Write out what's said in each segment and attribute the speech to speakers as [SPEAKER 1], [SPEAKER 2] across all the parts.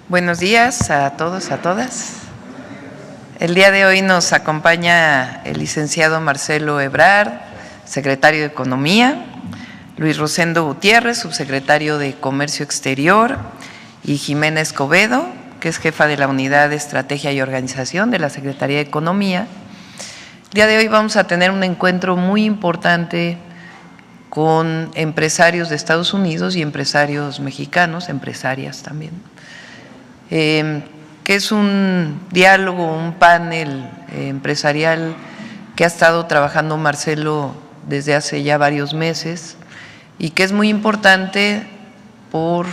[SPEAKER 1] Buenos días a todos, a todas. El día de hoy nos acompaña el licenciado Marcelo Ebrard, secretario de Economía, Luis Rosendo Gutiérrez, subsecretario de Comercio Exterior, y Jimena Escobedo, que es jefa de la Unidad de Estrategia y Organización de la Secretaría de Economía. El día de hoy vamos a tener un encuentro muy importante con empresarios de Estados Unidos y empresarios mexicanos, empresarias también, que es un diálogo, un panel empresarial que ha estado trabajando Marcelo desde hace ya varios meses y que es muy importante por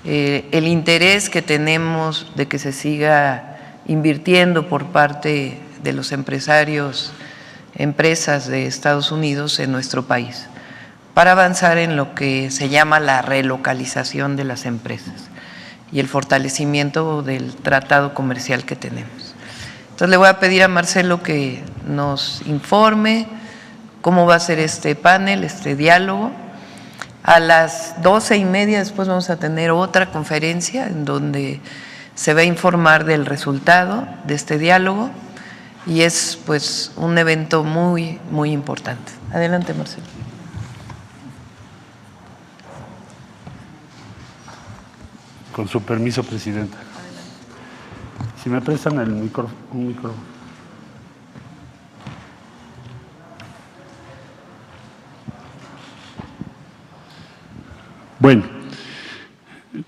[SPEAKER 1] el interés que tenemos de que se siga invirtiendo por parte de los empresarios, empresas de Estados Unidos en nuestro país, para avanzar en lo que se llama la relocalización de las empresas y el fortalecimiento del tratado comercial que tenemos. Entonces le voy a pedir a Marcelo que nos informe cómo va a ser este panel, este diálogo. A las 12:30 después vamos a tener otra conferencia en donde se va a informar del resultado de este diálogo y es pues un evento muy, muy importante. Adelante, Marcelo.
[SPEAKER 2] Con su permiso, Presidenta. Si me prestan el micrófono, un micrófono. Bueno,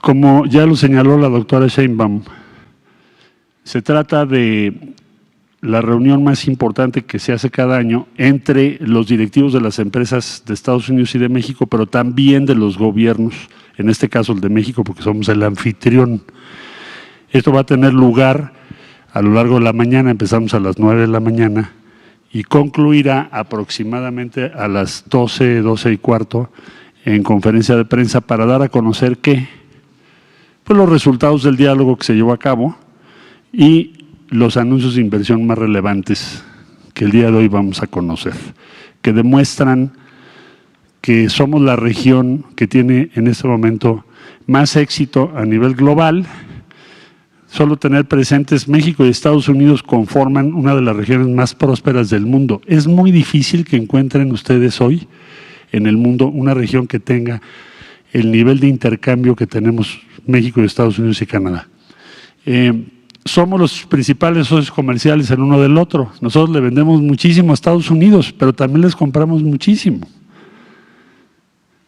[SPEAKER 2] como ya lo señaló la doctora Sheinbaum, se trata de la reunión más importante que se hace cada año entre los directivos de las empresas de Estados Unidos y de México, pero también de los gobiernos, en este caso el de México, porque somos el anfitrión. Esto va a tener lugar a lo largo de la mañana, empezamos a las 9 de la mañana y concluirá aproximadamente a las 12:15 en conferencia de prensa para dar a conocer pues los resultados del diálogo que se llevó a cabo y los anuncios de inversión más relevantes que el día de hoy vamos a conocer, que demuestran que somos la región que tiene en este momento más éxito a nivel global. Solo tener presentes México y Estados Unidos conforman una de las regiones más prósperas del mundo. Es muy difícil que encuentren ustedes hoy en el mundo una región que tenga el nivel de intercambio que tenemos México y Estados Unidos y Canadá. Somos los principales socios comerciales el uno del otro. Nosotros le vendemos muchísimo a Estados Unidos, pero también les compramos muchísimo.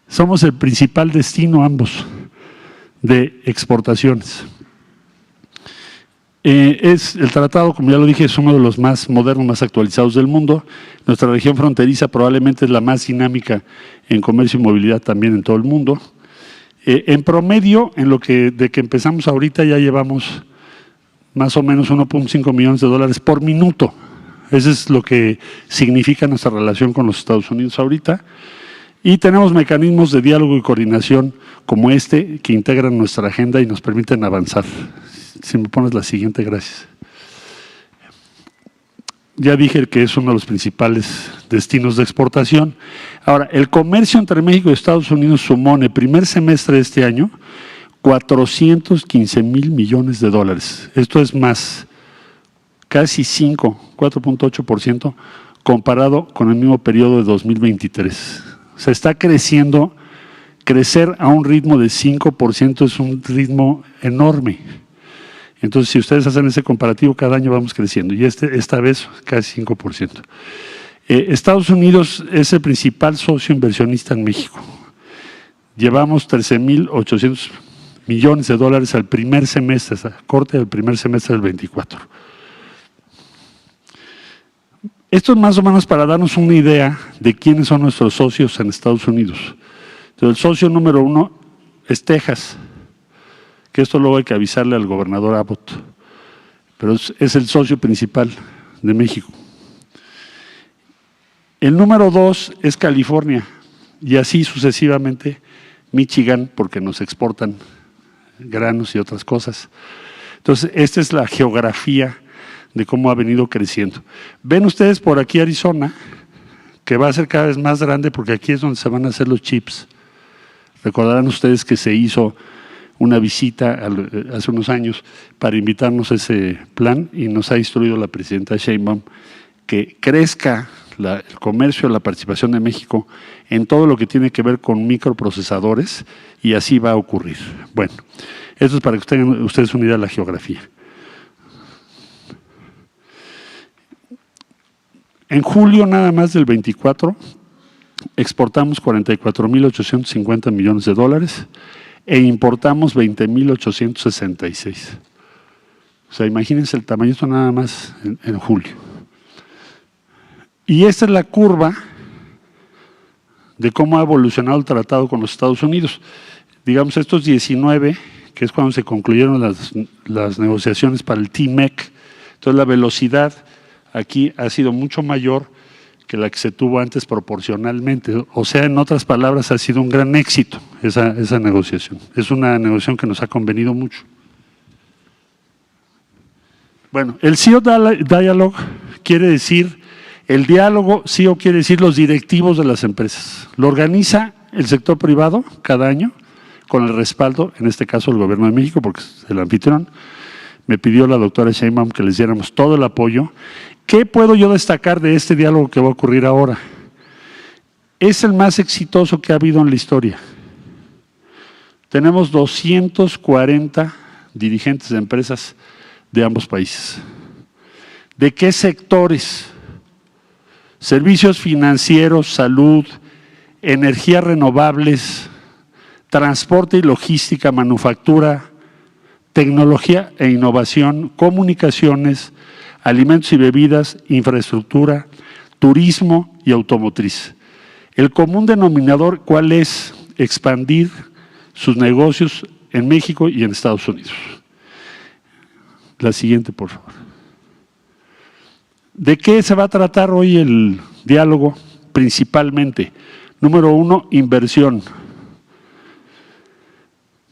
[SPEAKER 2] Somos el principal destino ambos de exportaciones. Es el tratado, como ya lo dije, es uno de los más modernos, más actualizados del mundo. Nuestra región fronteriza probablemente es la más dinámica en comercio y movilidad también en todo el mundo. En promedio, de que empezamos ahorita ya llevamos más o menos 1.5 millones de dólares por minuto. Eso es lo que significa nuestra relación con los Estados Unidos ahorita. Y tenemos mecanismos de diálogo y coordinación como este que integran nuestra agenda y nos permiten avanzar. Si me pones la siguiente, gracias. Ya dije que es uno de los principales destinos de exportación. Ahora, el comercio entre México y Estados Unidos sumó en el primer semestre de este año 415,000 millones de dólares. Esto es más, casi 4.8% comparado con el mismo periodo de 2023. O sea, está creciendo. Crecer a un ritmo de 5% es un ritmo enorme. Entonces, si ustedes hacen ese comparativo, cada año vamos creciendo y esta vez casi 5%. Estados Unidos es el principal socio inversionista en México. Llevamos 13,800 millones de dólares al primer semestre, corte del primer semestre del 24. Esto es más o menos para darnos una idea de quiénes son nuestros socios en Estados Unidos. Entonces, el socio número 1 es Texas, que esto luego hay que avisarle al gobernador Abbott, pero es el socio principal de México. El número 2 es California, y así sucesivamente Michigan, porque nos exportan granos y otras cosas. Entonces, esta es la geografía de cómo ha venido creciendo. Ven ustedes por aquí Arizona, que va a ser cada vez más grande porque aquí es donde se van a hacer los chips. Recordarán ustedes que se hizo una visita hace unos años para invitarnos a ese plan y nos ha instruido la presidenta Sheinbaum que crezca el comercio, la participación de México en todo lo que tiene que ver con microprocesadores y así va a ocurrir. Bueno, eso es para que tengan ustedes una idea de la geografía. En julio nada más del 24 exportamos 44.850 millones de dólares e importamos 20.866. O sea, imagínense el tamaño, esto nada más en julio. Y esta es la curva de cómo ha evolucionado el tratado con los Estados Unidos. Digamos, estos 19, que es cuando se concluyeron las negociaciones para el TMEC, entonces la velocidad aquí ha sido mucho mayor que la que se tuvo antes proporcionalmente. O sea, en otras palabras, ha sido un gran éxito esa negociación. Es una negociación que nos ha convenido mucho. Bueno, el CEO Dialogue quiere decir, el diálogo CEO quiere decir los directivos de las empresas. Lo organiza el sector privado cada año con el respaldo, en este caso el Gobierno de México, porque es el anfitrión. Me pidió la doctora Sheinbaum que les diéramos todo el apoyo. ¿Qué puedo yo destacar de este diálogo que va a ocurrir ahora? Es el más exitoso que ha habido en la historia. Tenemos 240 dirigentes de empresas de ambos países. ¿De qué sectores? Servicios financieros, salud, energías renovables, transporte y logística, manufactura, tecnología e innovación, comunicaciones, alimentos y bebidas, infraestructura, turismo y automotriz. El común denominador, ¿cuál es? Expandir sus negocios en México y en Estados Unidos. La siguiente, por favor. ¿De qué se va a tratar hoy el diálogo? Principalmente, número 1, inversión.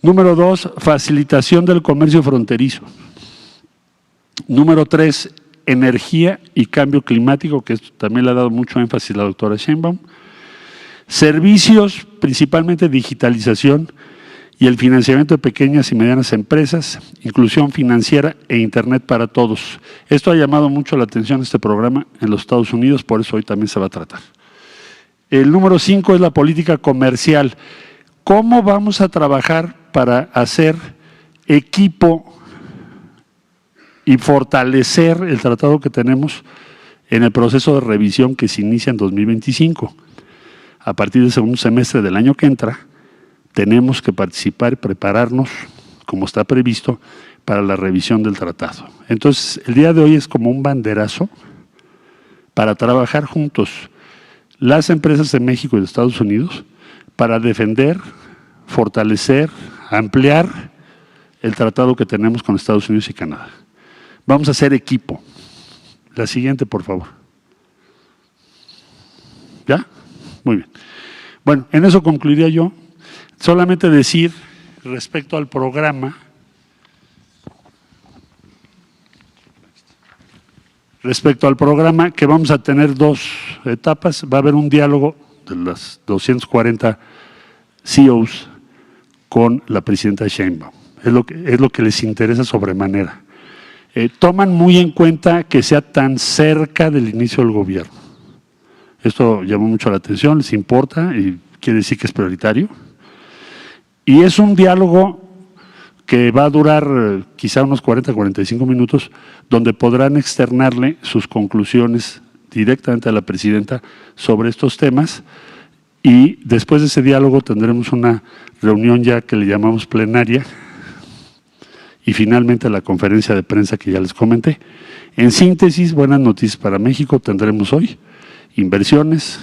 [SPEAKER 2] Número 2, facilitación del comercio fronterizo. Número 3, energía y cambio climático, que esto también le ha dado mucho énfasis la doctora Sheinbaum. Servicios, principalmente digitalización y el financiamiento de pequeñas y medianas empresas, inclusión financiera e Internet para todos. Esto ha llamado mucho la atención este programa en los Estados Unidos, por eso hoy también se va a tratar. El número 5 es la política comercial. ¿Cómo vamos a trabajar para hacer equipo y fortalecer el tratado que tenemos en el proceso de revisión que se inicia en 2025? A partir del segundo semestre del año que entra, tenemos que participar y prepararnos, como está previsto, para la revisión del tratado. Entonces, el día de hoy es como un banderazo para trabajar juntos las empresas de México y de Estados Unidos para defender, fortalecer, ampliar el tratado que tenemos con Estados Unidos y Canadá. Vamos a hacer equipo. La siguiente, por favor. ¿Ya? Muy bien. Bueno, en eso concluiría yo. Solamente decir respecto al programa, que vamos a tener 2 etapas. Va a haber un diálogo de las 240 CEOs con la presidenta Sheinbaum. Es lo que les interesa sobremanera. Toman muy en cuenta que sea tan cerca del inicio del gobierno. Esto llamó mucho la atención, les importa y quiere decir que es prioritario. Y es un diálogo que va a durar quizá unos 40-45 minutos, donde podrán externarle sus conclusiones directamente a la presidenta sobre estos temas. Y después de ese diálogo tendremos una reunión ya que le llamamos plenaria y finalmente la conferencia de prensa que ya les comenté. En síntesis, buenas noticias para México tendremos hoy: inversiones,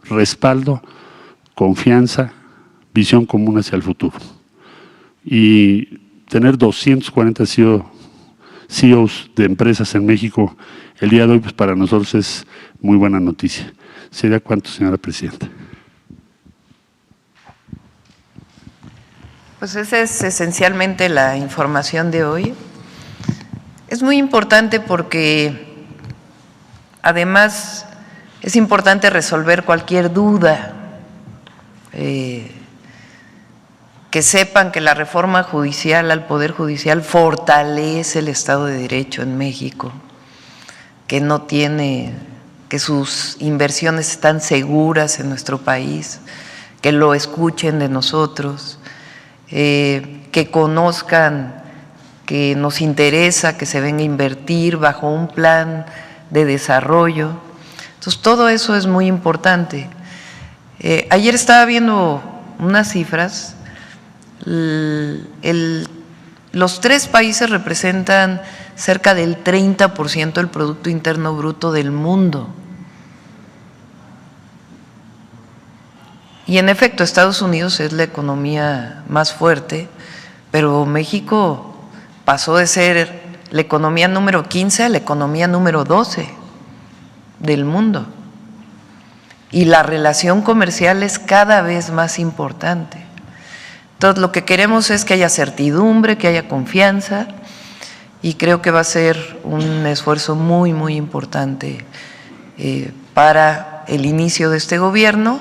[SPEAKER 2] respaldo, confianza, visión común hacia el futuro. Y tener 240 CEOs de empresas en México el día de hoy, pues para nosotros es muy buena noticia. ¿Sería cuánto, señora presidenta?
[SPEAKER 1] Pues esa es esencialmente la información de hoy. Es muy importante porque además es importante resolver cualquier duda que sepan que la reforma judicial al Poder Judicial fortalece el Estado de Derecho en México, que no tiene, que sus inversiones están seguras en nuestro país, que lo escuchen de nosotros, que conozcan que nos interesa que se venga a invertir bajo un plan de desarrollo. Entonces, todo eso es muy importante. Ayer estaba viendo unas cifras. Los 3 países representan cerca del 30% del Producto Interno Bruto del mundo. Y en efecto, Estados Unidos es la economía más fuerte, pero México pasó de ser la economía número 15 a la economía número 12 del mundo. Y la relación comercial es cada vez más importante. Entonces, lo que queremos es que haya certidumbre, que haya confianza, y creo que va a ser un esfuerzo muy, muy importante para el inicio de este gobierno,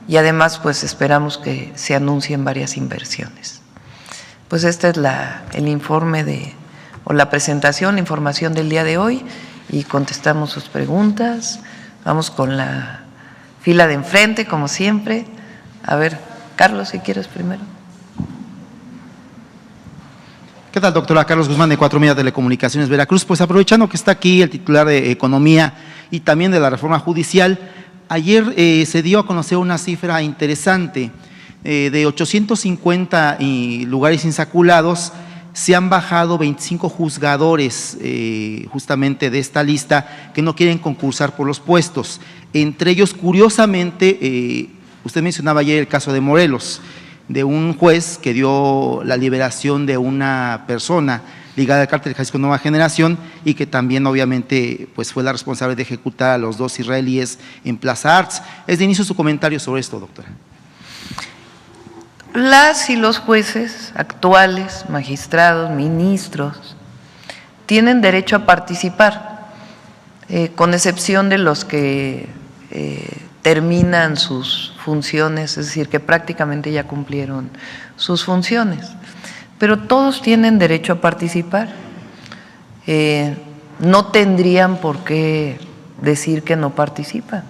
[SPEAKER 1] y además pues esperamos que se anuncien varias inversiones. Pues este es el informe o la presentación, la información del día de hoy, y contestamos sus preguntas. Vamos con la fila de enfrente, como siempre. A ver, Carlos, si quieres primero.
[SPEAKER 3] ¿Qué tal, doctora? Carlos Guzmán, de 4 Media Telecomunicaciones Veracruz. Pues aprovechando que está aquí el titular de Economía y también de la reforma judicial, ayer se dio a conocer una cifra interesante. De 850 lugares insaculados, se han bajado 25 juzgadores justamente de esta lista que no quieren concursar por los puestos. Entre ellos, curiosamente, usted mencionaba ayer el caso de Morelos, de un juez que dio la liberación de una persona ligada al cártel Jalisco Nueva Generación y que también obviamente pues fue la responsable de ejecutar a los 2 israelíes en Plaza Arts. Es de inicio su comentario sobre esto, doctora.
[SPEAKER 1] Las y los jueces actuales, magistrados, ministros, tienen derecho a participar, con excepción de los que terminan sus funciones, es decir, que prácticamente ya cumplieron sus funciones. Pero todos tienen derecho a participar. No tendrían por qué decir que no participan.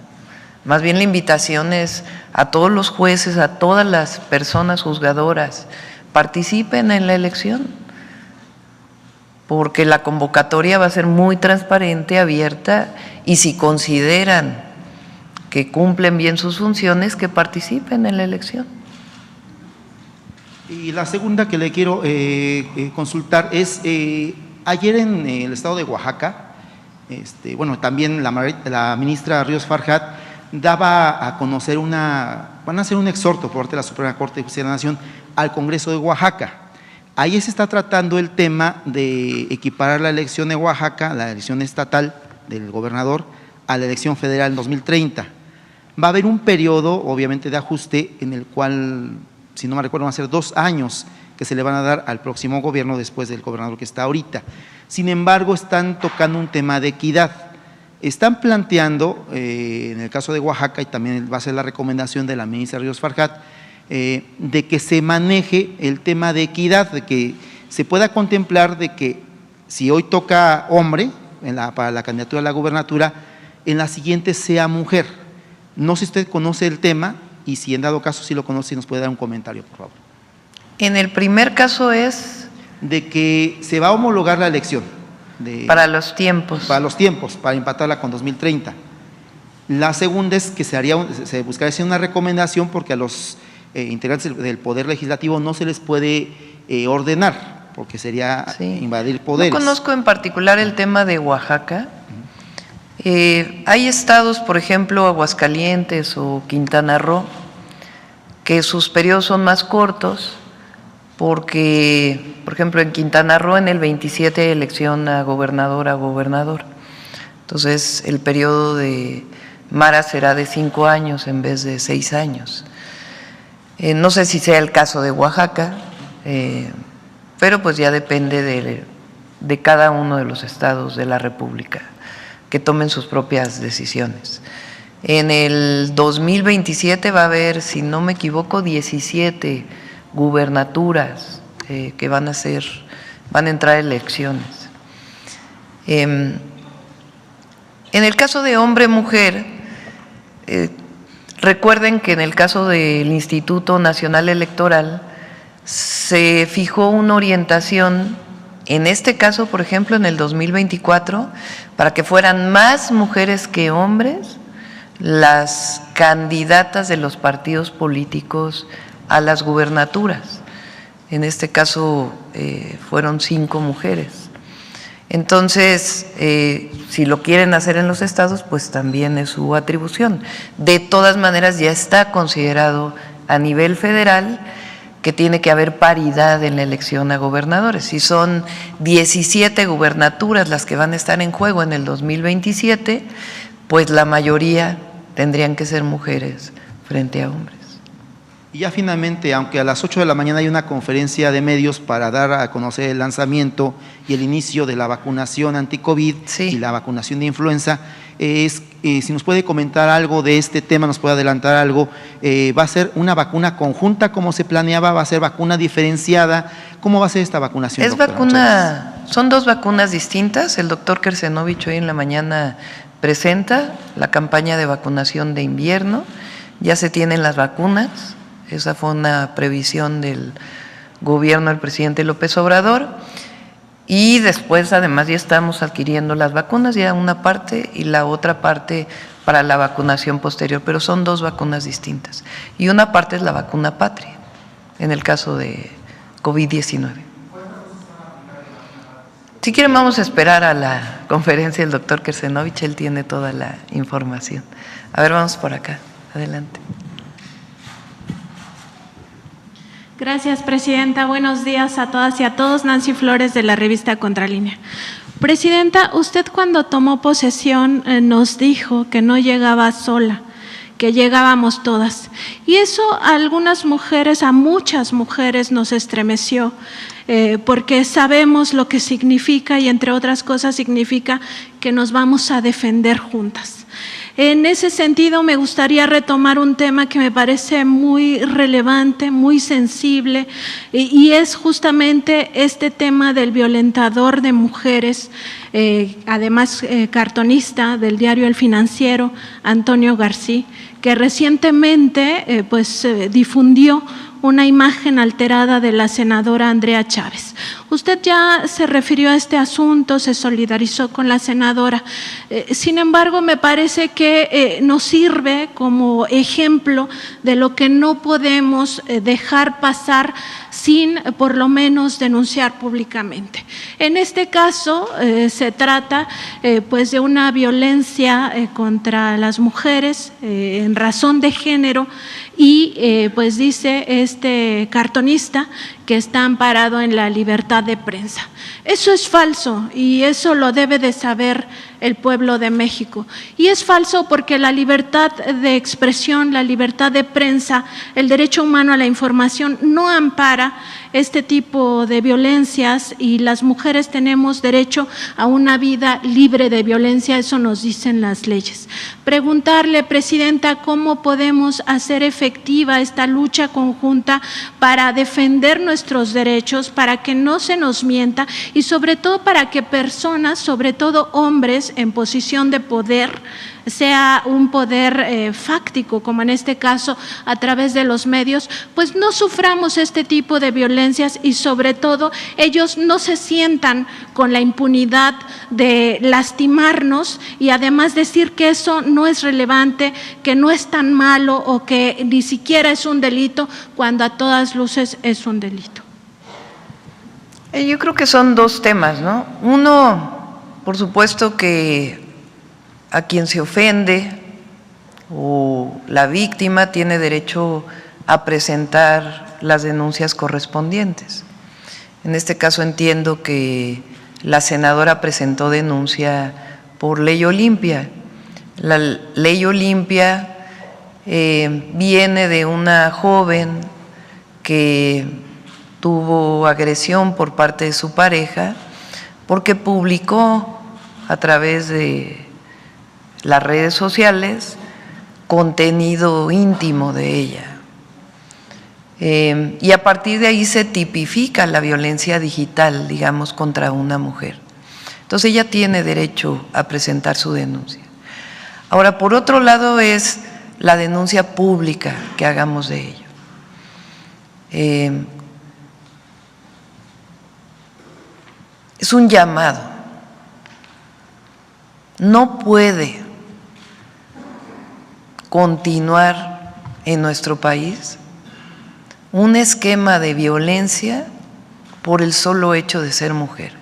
[SPEAKER 1] Más bien la invitación es a todos los jueces, a todas las personas juzgadoras, participen en la elección, porque la convocatoria va a ser muy transparente, abierta, y si consideran que cumplen bien sus funciones, que participen en la elección.
[SPEAKER 3] Y la segunda que le quiero consultar es, ayer en el estado de Oaxaca, bueno, también la ministra Ríos Farjat daba a conocer van a hacer un exhorto por parte de la Suprema Corte de Justicia de la Nación al Congreso de Oaxaca. Ahí se está tratando el tema de equiparar la elección de Oaxaca, la elección estatal del gobernador, a la elección federal en 2030. Va a haber un periodo, obviamente, de ajuste en el cual, si no me recuerdo, van a ser 2 años que se le van a dar al próximo gobierno después del gobernador que está ahorita. Sin embargo, están tocando un tema de equidad. Están planteando, en el caso de Oaxaca, y también va a ser la recomendación de la ministra Ríos Farjat, de que se maneje el tema de equidad, de que se pueda contemplar de que si hoy toca hombre para la candidatura a la gubernatura, en la siguiente sea mujer. No sé si usted conoce el tema y si en dado caso sí lo conoce, nos puede dar un comentario, por favor.
[SPEAKER 1] En el primer caso es…
[SPEAKER 3] De que se va a homologar la elección.
[SPEAKER 1] Para los tiempos.
[SPEAKER 3] Para los tiempos, para empatarla con 2030. La segunda es que se buscaría hacer una recomendación porque a los integrantes del Poder Legislativo no se les puede ordenar, porque sería invadir poderes.
[SPEAKER 1] No conozco en particular el tema de Oaxaca. Hay estados, por ejemplo, Aguascalientes o Quintana Roo, que sus periodos son más cortos, porque, por ejemplo, en Quintana Roo en el 27 hay elección a gobernador. Entonces, el periodo de Mara será de 5 años en vez de 6 años. No sé si sea el caso de Oaxaca, pero pues ya depende de cada uno de los estados de la República, que tomen sus propias decisiones. En el 2027 va a haber, si no me equivoco, 17 gubernaturas que van a entrar elecciones. En el caso de hombre-mujer, recuerden que en el caso del Instituto Nacional Electoral se fijó una orientación, en este caso, por ejemplo, en el 2024, para que fueran más mujeres que hombres las candidatas de los partidos políticos a las gubernaturas. En este caso fueron 5 mujeres. Entonces, si lo quieren hacer en los estados, pues también es su atribución. De todas maneras, ya está considerado a nivel federal que tiene que haber paridad en la elección a gobernadores. Si son 17 gubernaturas las que van a estar en juego en el 2027, pues la mayoría tendrían que ser mujeres frente a hombres.
[SPEAKER 3] Y ya finalmente, aunque a las 8 de la mañana hay una conferencia de medios para dar a conocer el lanzamiento y el inicio de la vacunación anti-COVID y la vacunación de influenza, si nos puede comentar algo de este tema, nos puede adelantar algo. ¿Va a ser una vacuna conjunta como se planeaba? ¿Va a ser vacuna diferenciada? ¿Cómo va a ser esta vacunación?
[SPEAKER 1] Es vacuna, son 2 vacunas distintas. El doctor Kersenovich hoy en la mañana presenta la campaña de vacunación de invierno. Ya se tienen las vacunas. Esa fue una previsión del gobierno del presidente López Obrador. Y después, además, ya estamos adquiriendo las vacunas, ya una parte y la otra parte para la vacunación posterior, pero son 2 vacunas distintas. Y una parte es la vacuna patria, en el caso de COVID-19. Si quieren, vamos a esperar a la conferencia del doctor Kersenovich, él tiene toda la información. A ver, vamos por acá, adelante.
[SPEAKER 4] Gracias, Presidenta. Buenos días a todas y a todos. Nancy Flores, de la revista Contralínea. Presidenta, usted cuando tomó posesión nos dijo que no llegaba sola, que llegábamos todas. Y eso a algunas mujeres, a muchas mujeres nos estremeció, porque sabemos lo que significa y entre otras cosas significa que nos vamos a defender juntas. En ese sentido, me gustaría retomar un tema que me parece muy relevante, muy sensible, y es justamente este tema del violentador de mujeres, además cartonista del diario El Financiero, Antonio García, que recientemente difundió una imagen alterada de la senadora Andrea Chávez. Usted ya se refirió a este asunto, se solidarizó con la senadora. Sin embargo, me parece que nos sirve como ejemplo de lo que no podemos dejar pasar sin por lo menos denunciar públicamente. En este caso se trata de una violencia contra las mujeres en razón de género y dice este cartonista que está amparado en la libertad de prensa. Eso es falso y eso lo debe de saber el pueblo de México. Y es falso porque la libertad de expresión, la libertad de prensa, el derecho humano a la información no ampara este tipo de violencias y las mujeres tenemos derecho a una vida libre de violencia, eso nos dicen las leyes. Preguntarle, Presidenta, ¿cómo podemos hacer efectiva esta lucha conjunta para defender nuestros derechos, para que no se nos mienta y sobre todo para que personas, sobre todo hombres en posición de poder, sea un poder fáctico, como en este caso a través de los medios, pues no suframos este tipo de violencias y sobre todo ellos no se sientan con la impunidad de lastimarnos y además decir que eso no es relevante, que no es tan malo o que ni siquiera es un delito, cuando a todas luces es un delito.
[SPEAKER 1] Yo creo que son 2 temas, ¿no? Uno, por supuesto que a quien se ofende o la víctima tiene derecho a presentar las denuncias correspondientes. En este caso entiendo que la senadora presentó denuncia por Ley Olimpia. La Ley Olimpia viene de una joven que tuvo agresión por parte de su pareja porque publicó a través de las redes sociales contenido íntimo de ella. y a partir de ahí se tipifica la violencia digital, digamos, contra una mujer. Entonces ella tiene derecho a presentar su denuncia. Ahora, por otro lado, es la denuncia pública que hagamos de ello. Es un llamado. No puede continuar en nuestro país un esquema de violencia por el solo hecho de ser mujer.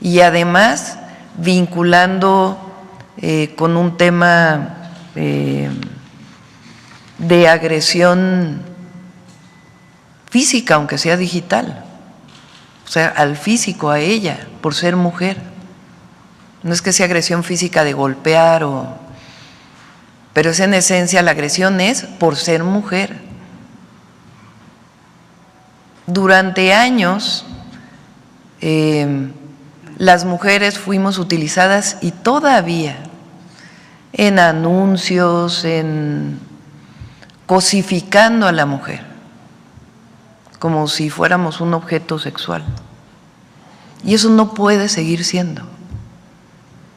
[SPEAKER 1] Y además vinculando con un tema de agresión física, aunque sea digital, o sea, al físico, a ella, por ser mujer. No es que sea agresión física de golpear, pero es en esencia la agresión es por ser mujer. Durante años las mujeres fuimos utilizadas y todavía en anuncios, en cosificando a la mujer, como si fuéramos un objeto sexual. Y eso no puede seguir siendo.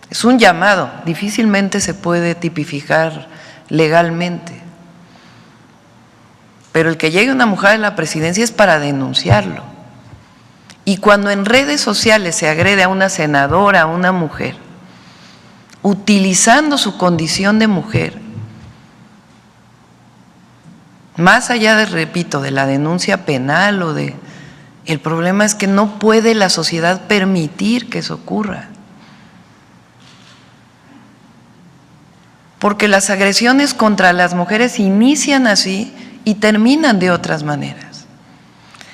[SPEAKER 1] Es un llamado, difícilmente se puede tipificar legalmente. Pero el que llegue una mujer a la presidencia es para denunciarlo. Y cuando en redes sociales se agrede a una senadora, a una mujer, utilizando su condición de mujer, más allá de, repito, de la denuncia penal o de… El problema es que no puede la sociedad permitir que eso ocurra. Porque las agresiones contra las mujeres inician así y terminan de otras maneras.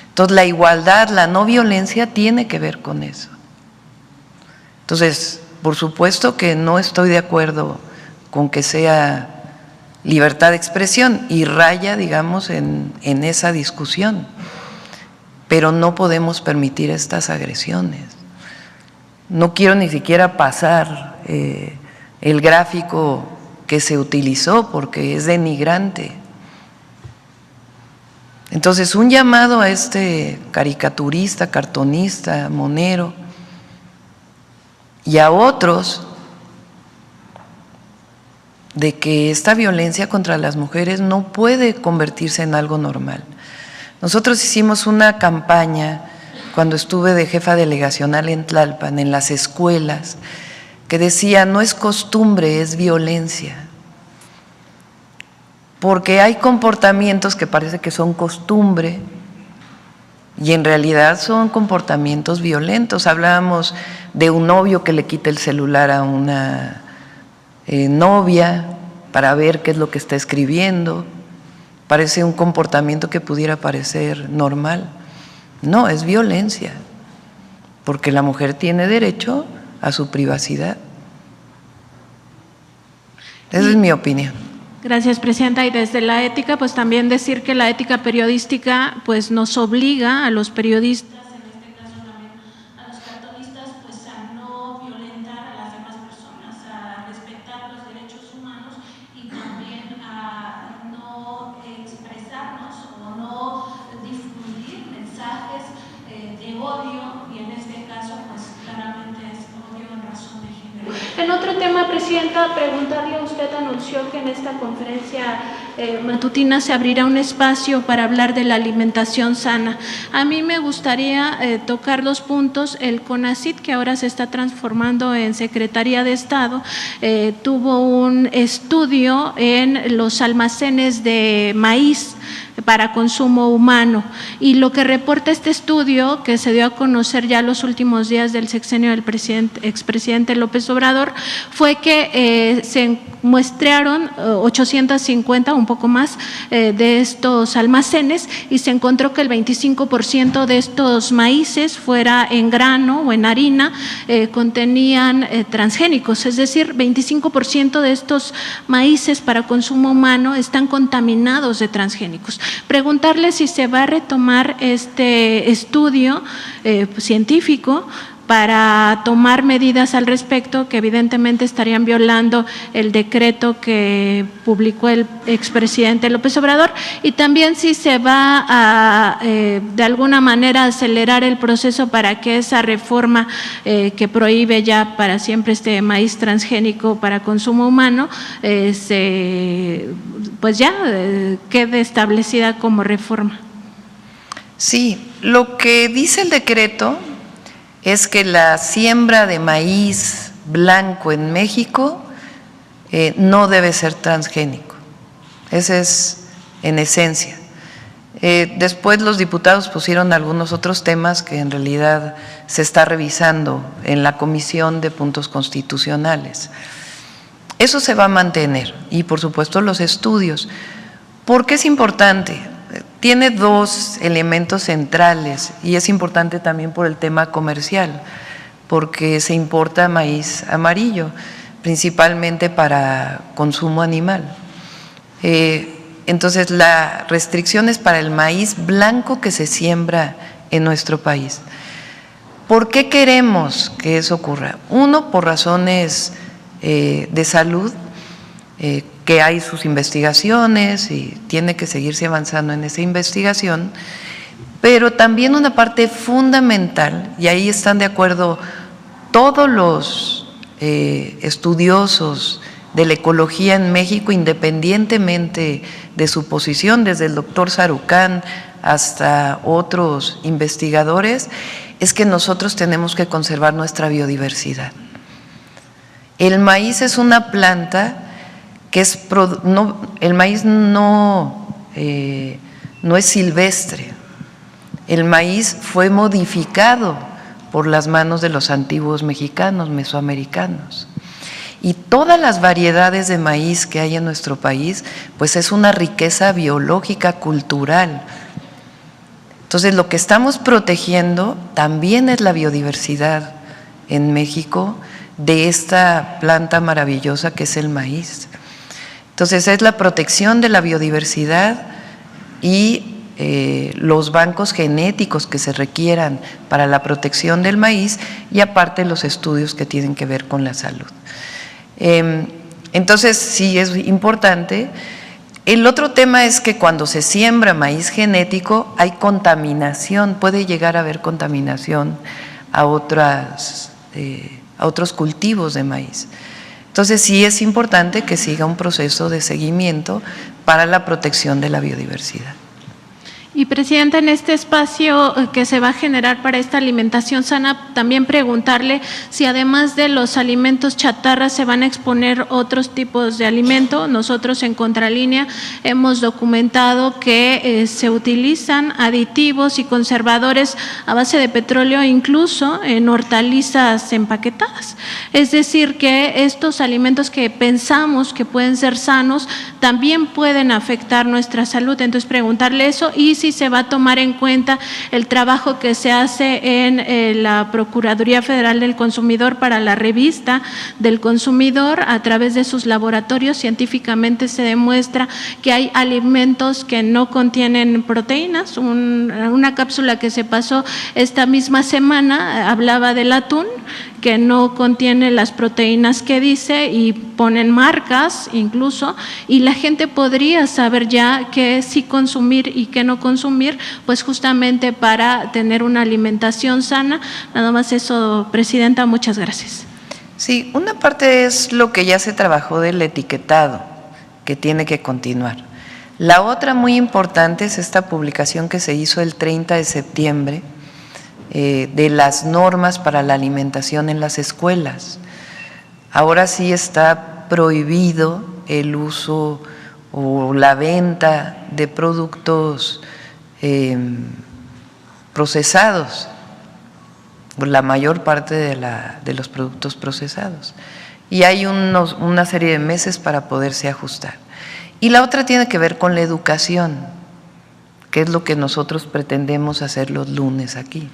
[SPEAKER 1] Entonces la igualdad, la no violencia tiene que ver con eso. Entonces, por supuesto que no estoy de acuerdo con que sea libertad de expresión y raya, digamos, en esa discusión, pero no podemos permitir estas agresiones. No quiero ni siquiera pasar el gráfico que se utilizó porque es denigrante. Entonces, un llamado a este caricaturista, cartonista, monero y a otros de que esta violencia contra las mujeres no puede convertirse en algo normal. Nosotros hicimos una campaña cuando estuve de jefa delegacional en Tlalpan, en las escuelas, que decía, no es costumbre, es violencia. Porque hay comportamientos que parece que son costumbre y en realidad son comportamientos violentos. Hablábamos de un novio que le quita el celular a una novia para ver qué es lo que está escribiendo. Parece un comportamiento que pudiera parecer normal. No, es violencia, porque la mujer tiene derecho a su privacidad. Esa es mi opinión.
[SPEAKER 4] Gracias, Presidenta. Y desde la ética, pues también decir que la ética periodística pues nos obliga a los periodistas, en este caso también a los cartonistas, pues a no violentar a las demás personas, a respetar los derechos humanos y también a no expresarnos o no difundir mensajes de odio, y en este caso pues claramente es odio en razón de género. En otro tema, Presidenta, preguntarle, usted anunció que en esta conferencia matutina se abrirá un espacio para hablar de la alimentación sana. A mí me gustaría tocar dos puntos. El CONACYT, que ahora se está transformando en Secretaría de Estado, tuvo un estudio en los almacenes de maíz para consumo humano, y lo que reporta este estudio, que se dio a conocer ya los últimos días del sexenio del expresidente López Obrador, fue que se muestrearon 850, un poco más, de estos almacenes, y se encontró que el 25% de estos maíces, fuera en grano o en harina, contenían transgénicos, es decir, 25% de estos maíces para consumo humano están contaminados de transgénicos. Preguntarle si se va a retomar este estudio científico para tomar medidas al respecto que evidentemente estarían violando el decreto que publicó el expresidente López Obrador, y también si se va a de alguna manera acelerar el proceso para que esa reforma que prohíbe ya para siempre este maíz transgénico para consumo humano pues ya quede establecida como reforma.
[SPEAKER 1] Sí, lo que dice el decreto es que la siembra de maíz blanco en México no debe ser transgénico. Ese es en esencia. Después los diputados pusieron algunos otros temas que en realidad se está revisando en la Comisión de Puntos Constitucionales. Eso se va a mantener y por supuesto los estudios. ¿Por qué es importante? Tiene dos elementos centrales y es importante también por el tema comercial, porque se importa maíz amarillo, principalmente para consumo animal. Entonces, la restricción es para el maíz blanco que se siembra en nuestro país. ¿Por qué queremos que eso ocurra? Uno, por razones de salud, que hay sus investigaciones y tiene que seguirse avanzando en esa investigación, pero también una parte fundamental, y ahí están de acuerdo todos los estudiosos de la ecología en México, independientemente de su posición, desde el doctor Sarucán hasta otros investigadores, es que nosotros tenemos que conservar nuestra biodiversidad. El maíz es una planta que el maíz no es silvestre. El maíz fue modificado por las manos de los antiguos mexicanos, mesoamericanos. Y todas las variedades de maíz que hay en nuestro país, pues es una riqueza biológica, cultural. Entonces, lo que estamos protegiendo también es la biodiversidad en México de esta planta maravillosa que es el maíz. Entonces, es la protección de la biodiversidad y los bancos genéticos que se requieran para la protección del maíz y aparte los estudios que tienen que ver con la salud. Entonces, sí es importante. El otro tema es que cuando se siembra maíz genético hay contaminación, puede llegar a haber contaminación a otros cultivos de maíz. Entonces, sí es importante que siga un proceso de seguimiento para la protección de la biodiversidad.
[SPEAKER 4] Y Presidenta, en este espacio que se va a generar para esta alimentación sana, también preguntarle si además de los alimentos chatarra se van a exponer otros tipos de alimento. Nosotros en Contralínea hemos documentado que se utilizan aditivos y conservadores a base de petróleo, incluso en hortalizas empaquetadas. Es decir, que estos alimentos que pensamos que pueden ser sanos también pueden afectar nuestra salud. Entonces, preguntarle eso y si se va a tomar en cuenta el trabajo que se hace en la Procuraduría Federal del Consumidor para la revista del consumidor a través de sus laboratorios. Científicamente se demuestra que hay alimentos que no contienen proteínas. Una cápsula que se pasó esta misma semana hablaba del atún, que no contiene las proteínas que dice y ponen marcas incluso, y la gente podría saber ya qué sí consumir y qué no consumir, pues justamente para tener una alimentación sana. Nada más eso, Presidenta, muchas gracias.
[SPEAKER 1] Sí, una parte es lo que ya se trabajó del etiquetado, que tiene que continuar. La otra muy importante es esta publicación que se hizo el 30 de septiembre, de las normas para la alimentación en las escuelas. Ahora sí está prohibido el uso o la venta de productos procesados, la mayor parte de los productos procesados. Y hay una serie de meses para poderse ajustar. Y la otra tiene que ver con la educación, que es lo que nosotros pretendemos hacer los lunes aquí.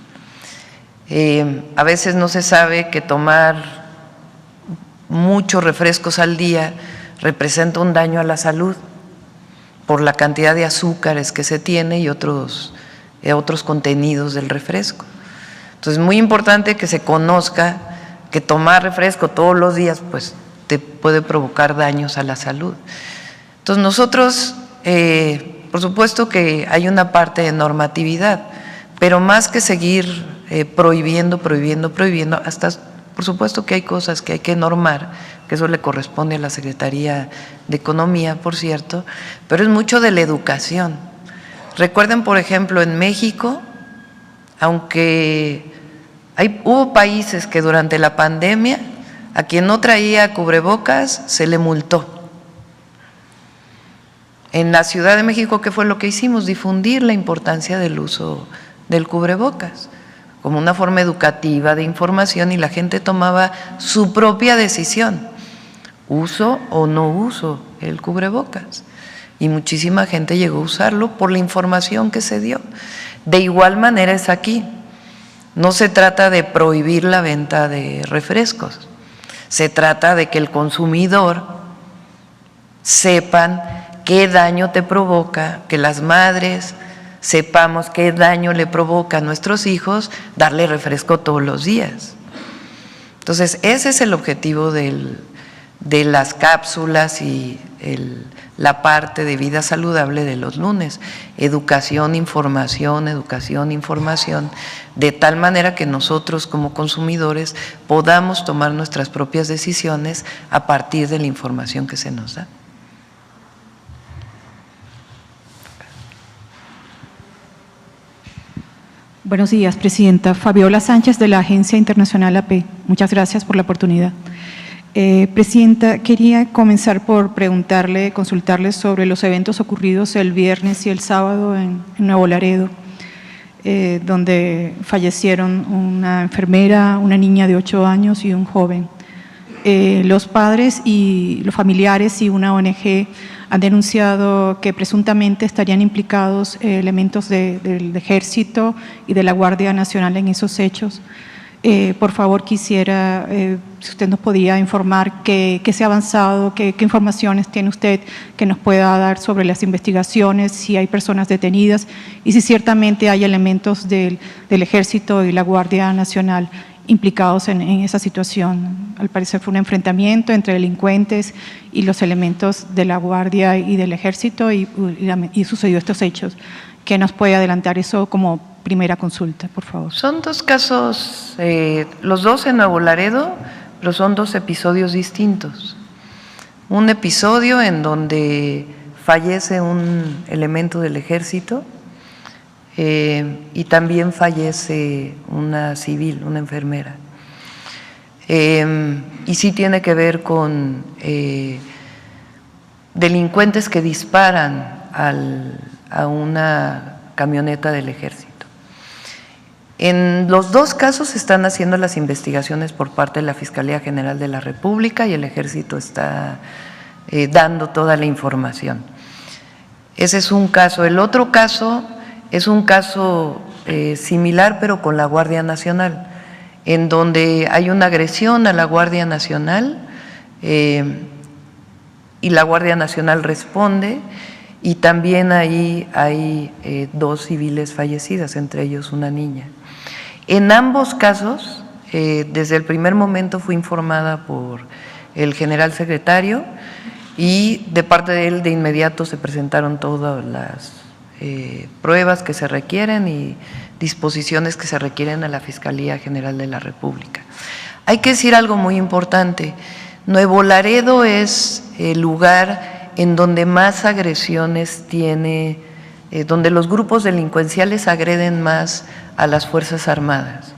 [SPEAKER 1] A veces no se sabe que tomar muchos refrescos al día representa un daño a la salud por la cantidad de azúcares que se tiene y otros contenidos del refresco. Entonces es muy importante que se conozca que tomar refresco todos los días pues te puede provocar daños a la salud. Entonces nosotros, por supuesto que hay una parte de normatividad, pero más que seguir prohibiendo, hasta por supuesto que hay cosas que hay que normar, que eso le corresponde a la Secretaría de Economía, por cierto, pero es mucho de la educación. Recuerden, por ejemplo, en México, aunque hubo países que durante la pandemia a quien no traía cubrebocas se le multó. En la Ciudad de México, ¿qué fue lo que hicimos? Difundir la importancia del uso del cubrebocas como una forma educativa de información, y la gente tomaba su propia decisión, uso o no uso el cubrebocas, y muchísima gente llegó a usarlo por la información que se dio. De igual manera es aquí, no se trata de prohibir la venta de refrescos, se trata de que el consumidor sepan qué daño te provoca, que las madres sepamos qué daño le provoca a nuestros hijos darle refresco todos los días. Entonces, ese es el objetivo de las cápsulas y la parte de vida saludable de los lunes: educación, información, de tal manera que nosotros como consumidores podamos tomar nuestras propias decisiones a partir de la información que se nos da.
[SPEAKER 5] Buenos días, Presidenta. Fabiola Sánchez, de la Agencia Internacional AP. Muchas gracias por la oportunidad. Presidenta, quería comenzar por consultarle sobre los eventos ocurridos el viernes y el sábado en Nuevo Laredo, donde fallecieron una enfermera, una niña de 8 años y un joven. Los padres y los familiares y una ONG han denunciado que presuntamente estarían implicados elementos del Ejército y de la Guardia Nacional en esos hechos. Por favor, quisiera, si usted nos podía informar qué se ha avanzado, qué informaciones tiene usted que nos pueda dar sobre las investigaciones, si hay personas detenidas y si ciertamente hay elementos del Ejército y la Guardia Nacional implicados en esa situación. Al parecer fue un enfrentamiento entre delincuentes y los elementos de la Guardia y del Ejército y sucedió estos hechos. ¿Qué nos puede adelantar eso como primera consulta, por favor?
[SPEAKER 1] Son dos casos, los dos en Nuevo Laredo, pero son dos episodios distintos. Un episodio en donde fallece un elemento del Ejército y también fallece una civil, una enfermera. Y sí tiene que ver con delincuentes que disparan a una camioneta del Ejército. En los dos casos se están haciendo las investigaciones por parte de la Fiscalía General de la República y el Ejército está dando toda la información. Ese es un caso. El otro caso es un caso similar, pero con la Guardia Nacional, en donde hay una agresión a la Guardia Nacional y la Guardia Nacional responde, y también ahí hay 2 civiles fallecidas, entre ellos una niña. En ambos casos, desde el primer momento fui informada por el general secretario y de parte de él de inmediato se presentaron todas las pruebas que se requieren y disposiciones que se requieren a la Fiscalía General de la República. Hay que decir algo muy importante: Nuevo Laredo es el lugar en donde más agresiones tiene, donde los grupos delincuenciales agreden más a las Fuerzas Armadas,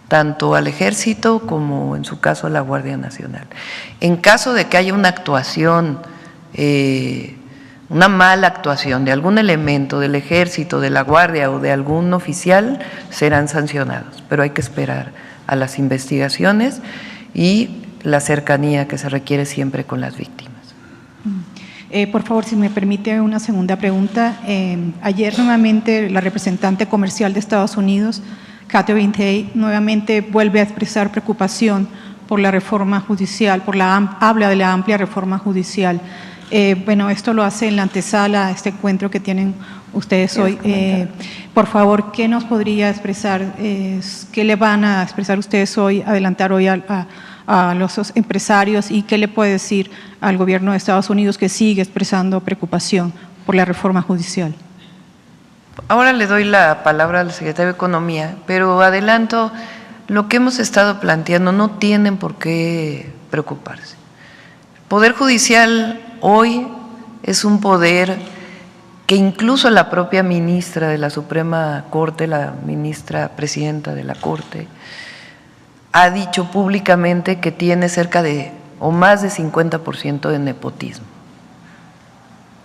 [SPEAKER 1] tanto al Ejército como en su caso a la Guardia Nacional. En caso de que haya una actuación, una mala actuación de algún elemento del Ejército, de la Guardia o de algún oficial, serán sancionados, pero hay que esperar a las investigaciones y la cercanía que se requiere siempre con las víctimas.
[SPEAKER 5] Por favor, si me permite una segunda pregunta. Ayer nuevamente la representante comercial de Estados Unidos, Catherine Tai, nuevamente vuelve a expresar preocupación por la reforma judicial, habla de la amplia reforma judicial. Bueno, esto lo hace en la antesala a este encuentro que tienen ustedes hoy. Por favor, ¿qué nos podría expresar? ¿Qué le van a expresar ustedes hoy, adelantar hoy a los empresarios, y qué le puede decir al gobierno de Estados Unidos, que sigue expresando preocupación por la reforma judicial?
[SPEAKER 1] Ahora le doy la palabra al secretario de Economía, pero adelanto, lo que hemos estado planteando, no tienen por qué preocuparse. El Poder Judicial hoy es un poder que incluso la propia ministra de la Suprema Corte, la ministra presidenta de la Corte, ha dicho públicamente que tiene cerca de o más de 50% de nepotismo.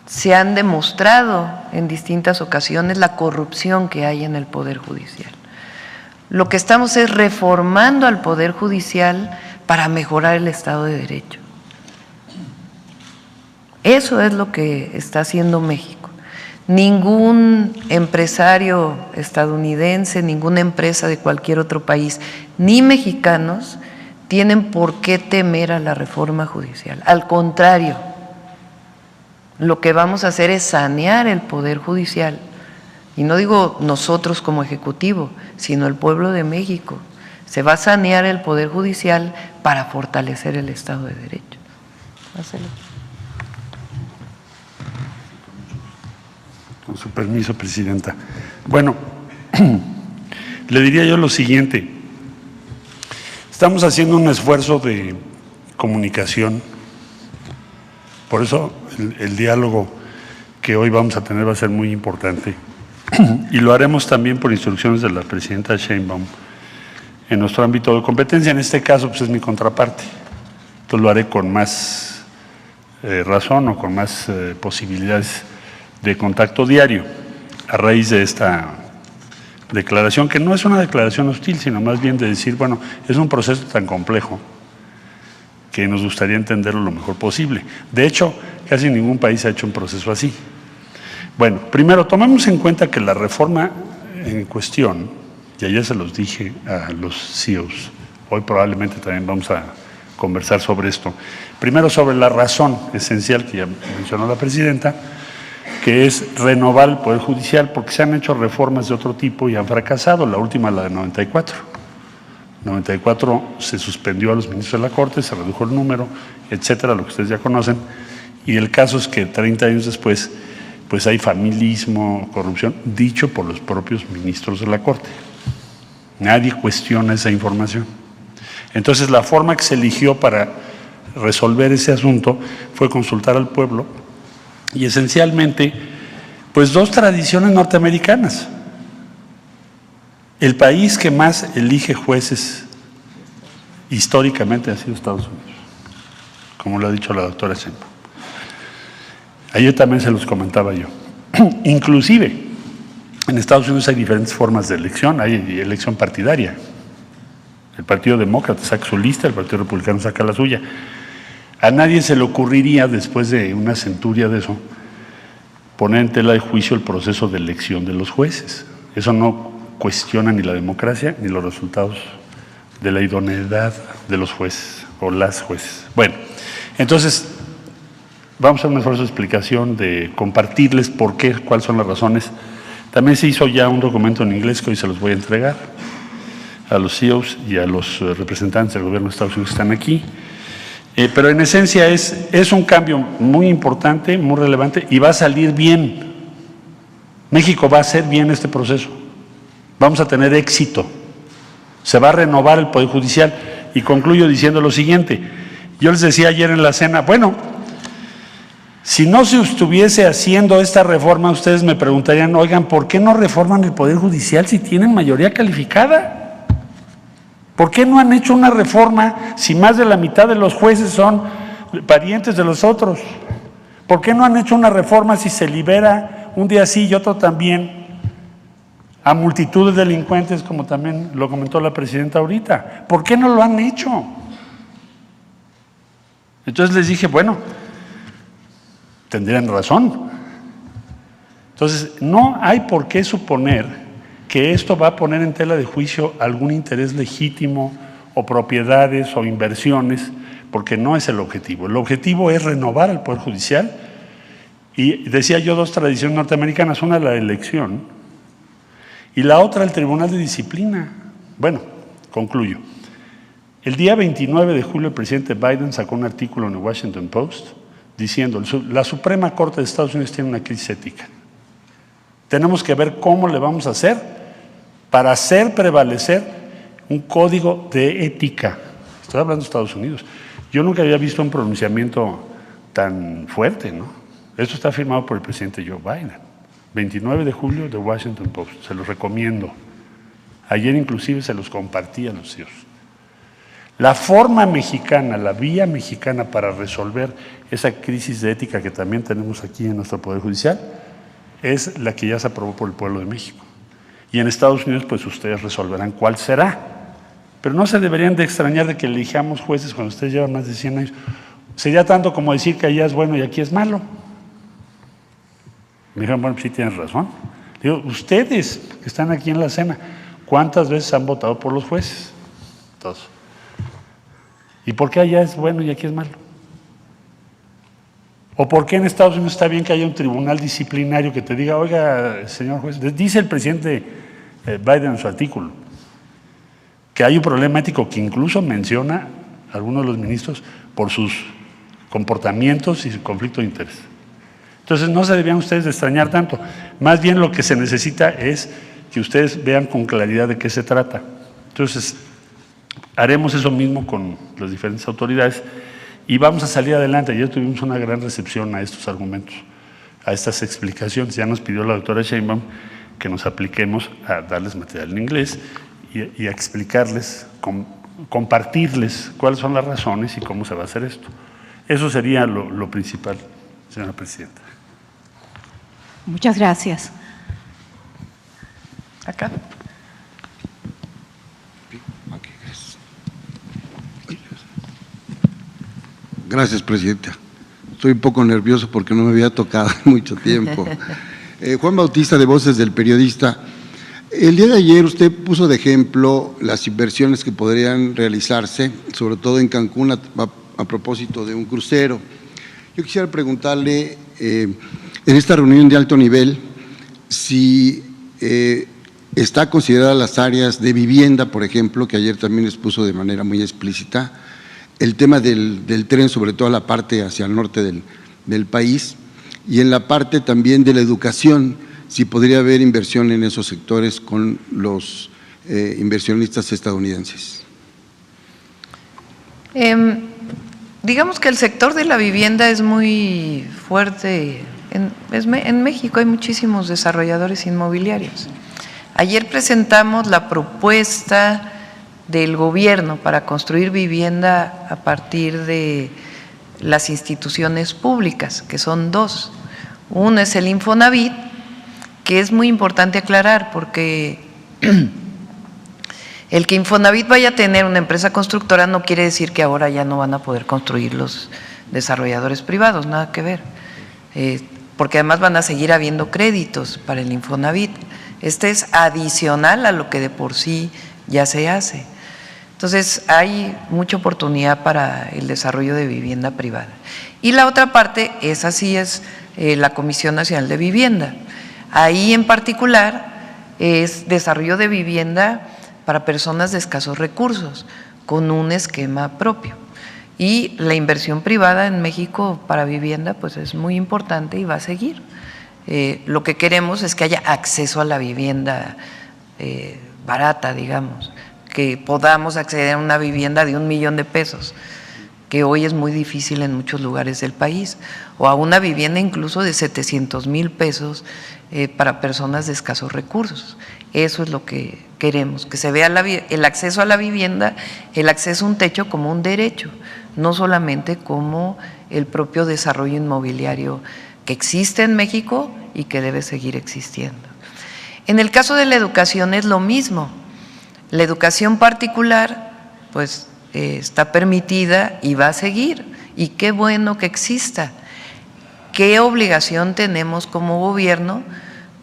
[SPEAKER 1] Se han demostrado en distintas ocasiones la corrupción que hay en el Poder Judicial. Lo que estamos es reformando al Poder Judicial para mejorar el Estado de Derecho. Eso es lo que está haciendo México. Ningún empresario estadounidense, ninguna empresa de cualquier otro país, ni mexicanos, tienen por qué temer a la reforma judicial. Al contrario, lo que vamos a hacer es sanear el Poder Judicial. Y no digo nosotros como Ejecutivo, sino el pueblo de México. Se va a sanear el Poder Judicial para fortalecer el Estado de Derecho. Hácelo.
[SPEAKER 2] Con su permiso, Presidenta. Bueno, le diría yo lo siguiente. Estamos haciendo un esfuerzo de comunicación. Por eso el diálogo que hoy vamos a tener va a ser muy importante. Y lo haremos también por instrucciones de la presidenta Sheinbaum en nuestro ámbito de competencia. En este caso, pues es mi contraparte. Entonces lo haré con más razón o con más posibilidades de contacto diario a raíz de esta declaración, que no es una declaración hostil, sino más bien de decir, bueno, es un proceso tan complejo que nos gustaría entenderlo lo mejor posible. De hecho, casi ningún país ha hecho un proceso así. Bueno, primero, tomemos en cuenta que la reforma en cuestión, y ayer se los dije a los CEOs, hoy probablemente también vamos a conversar sobre esto. Primero, sobre la razón esencial que ya mencionó la presidenta, que es renovar el Poder Judicial, porque se han hecho reformas de otro tipo y han fracasado. La última, la de 94. 94 se suspendió a los ministros de la Corte, se redujo el número, etcétera, lo que ustedes ya conocen. Y el caso es que 30 años después, pues hay familismo, corrupción, dicho por los propios ministros de la Corte. Nadie cuestiona esa información. Entonces, la forma que se eligió para resolver ese asunto fue consultar al pueblo y esencialmente, pues dos tradiciones norteamericanas. El país que más elige jueces históricamente ha sido Estados Unidos, como lo ha dicho la doctora Sheinbaum. Ayer también se los comentaba yo. Inclusive, en Estados Unidos hay diferentes formas de elección, hay elección partidaria. El Partido Demócrata saca su lista, el Partido Republicano saca la suya. A nadie se le ocurriría, después de una centuria de eso, poner en tela de juicio el proceso de elección de los jueces. Eso no cuestiona ni la democracia ni los resultados de la idoneidad de los jueces o las jueces. Bueno, entonces vamos a hacer un esfuerzo de explicación, de compartirles por qué, cuáles son las razones. También se hizo ya un documento en inglés que hoy se los voy a entregar a los CEOs y a los representantes del gobierno de Estados Unidos que están aquí. Pero en esencia es un cambio muy importante, muy relevante y va a salir bien. México va a hacer bien este proceso. Vamos a tener éxito. Se va a renovar el Poder Judicial. Y concluyo diciendo lo siguiente. Yo les decía ayer en la cena, bueno, si no se estuviese haciendo esta reforma, ustedes me preguntarían, oigan, ¿por qué no reforman el Poder Judicial si tienen mayoría calificada? ¿Por qué no han hecho una reforma si más de la mitad de los jueces son parientes de los otros? ¿Por qué no han hecho una reforma si se libera un día sí y otro también a multitud de delincuentes, como también lo comentó la presidenta ahorita? ¿Por qué no lo han hecho? Entonces les dije, bueno, tendrían razón. Entonces, no hay por qué suponer que esto va a poner en tela de juicio algún interés legítimo o propiedades o inversiones, porque no es el objetivo. El objetivo es renovar el Poder Judicial y decía yo dos tradiciones norteamericanas, una la elección y la otra el Tribunal de Disciplina. Bueno, concluyo. El día 29 de julio el presidente Biden sacó un artículo en el Washington Post diciendo la Suprema Corte de Estados Unidos tiene una crisis ética. Tenemos que ver cómo le vamos a hacer para hacer prevalecer un código de ética. Estoy hablando de Estados Unidos. Yo nunca había visto un pronunciamiento tan fuerte, ¿no? Esto está firmado por el presidente Joe Biden. 29 de julio de Washington Post. Se los recomiendo. Ayer inclusive se los compartí a los hijos. La forma mexicana, la vía mexicana para resolver esa crisis de ética que también tenemos aquí en nuestro Poder Judicial es la que ya se aprobó por el pueblo de México. Y en Estados Unidos, pues ustedes resolverán cuál será. Pero no se deberían de extrañar de que elijamos jueces cuando ustedes llevan más de 100 años. Sería tanto como decir que allá es bueno y aquí es malo. Me dijeron, bueno, pues sí tienes razón. Digo, ustedes que están aquí en la cena, ¿cuántas veces han votado por los jueces? Todos. ¿Y por qué allá es bueno y aquí es malo? ¿O por qué en Estados Unidos está bien que haya un tribunal disciplinario que te diga, oiga, señor juez, dice el presidente Biden en su artículo, que hay un problema ético que incluso menciona a algunos de los ministros por sus comportamientos y su conflicto de interés? Entonces no se debían ustedes de extrañar tanto. Más bien lo que se necesita es que ustedes vean con claridad de qué se trata. Entonces haremos eso mismo con las diferentes autoridades y vamos a salir adelante. Ayer tuvimos una gran recepción a estos argumentos, a estas explicaciones. Ya nos pidió la doctora Sheinbaum que nos apliquemos a darles material en inglés y a explicarles, compartirles cuáles son las razones y cómo se va a hacer esto. Eso sería lo principal, señora presidenta.
[SPEAKER 5] Muchas gracias.
[SPEAKER 1] Acá.
[SPEAKER 6] Gracias, presidenta. Estoy un poco nervioso porque no me había tocado en mucho tiempo. Juan Bautista, de Voces del Periodista. El día de ayer usted puso de ejemplo las inversiones que podrían realizarse, sobre todo en Cancún, a propósito de un crucero. Yo quisiera preguntarle, en esta reunión de alto nivel, si está considerada las áreas de vivienda, por ejemplo, que ayer también expuso de manera muy explícita, el tema del tren, sobre todo la parte hacia el norte del país, y en la parte también de la educación, si podría haber inversión en esos sectores con los inversionistas estadounidenses.
[SPEAKER 1] Digamos que el sector de la vivienda es muy fuerte. En México hay muchísimos desarrolladores inmobiliarios. Ayer presentamos la propuesta del gobierno para construir vivienda a partir de las instituciones públicas, que son dos. Uno es el Infonavit, que es muy importante aclarar porque el que Infonavit vaya a tener una empresa constructora no quiere decir que ahora ya no van a poder construir los desarrolladores privados, nada que ver, porque además van a seguir habiendo créditos para el Infonavit. Este es adicional a lo que de por sí ya se hace. Entonces hay mucha oportunidad para el desarrollo de vivienda privada. Y la otra parte, esa sí es la Comisión Nacional de Vivienda. Ahí en particular es desarrollo de vivienda para personas de escasos recursos, con un esquema propio. Y la inversión privada en México para vivienda pues es muy importante y va a seguir. Lo que queremos es que haya acceso a la vivienda barata, digamos, que podamos acceder a una vivienda de $1 millón, que hoy es muy difícil en muchos lugares del país, o a una vivienda incluso de 700,000 pesos para personas de escasos recursos. Eso es lo que queremos, que se vea el acceso a la vivienda, el acceso a un techo como un derecho, no solamente como el propio desarrollo inmobiliario que existe en México y que debe seguir existiendo. En el caso de la educación es lo mismo. La educación particular, pues, está permitida y va a seguir. Y qué bueno que exista. ¿Qué obligación tenemos como gobierno?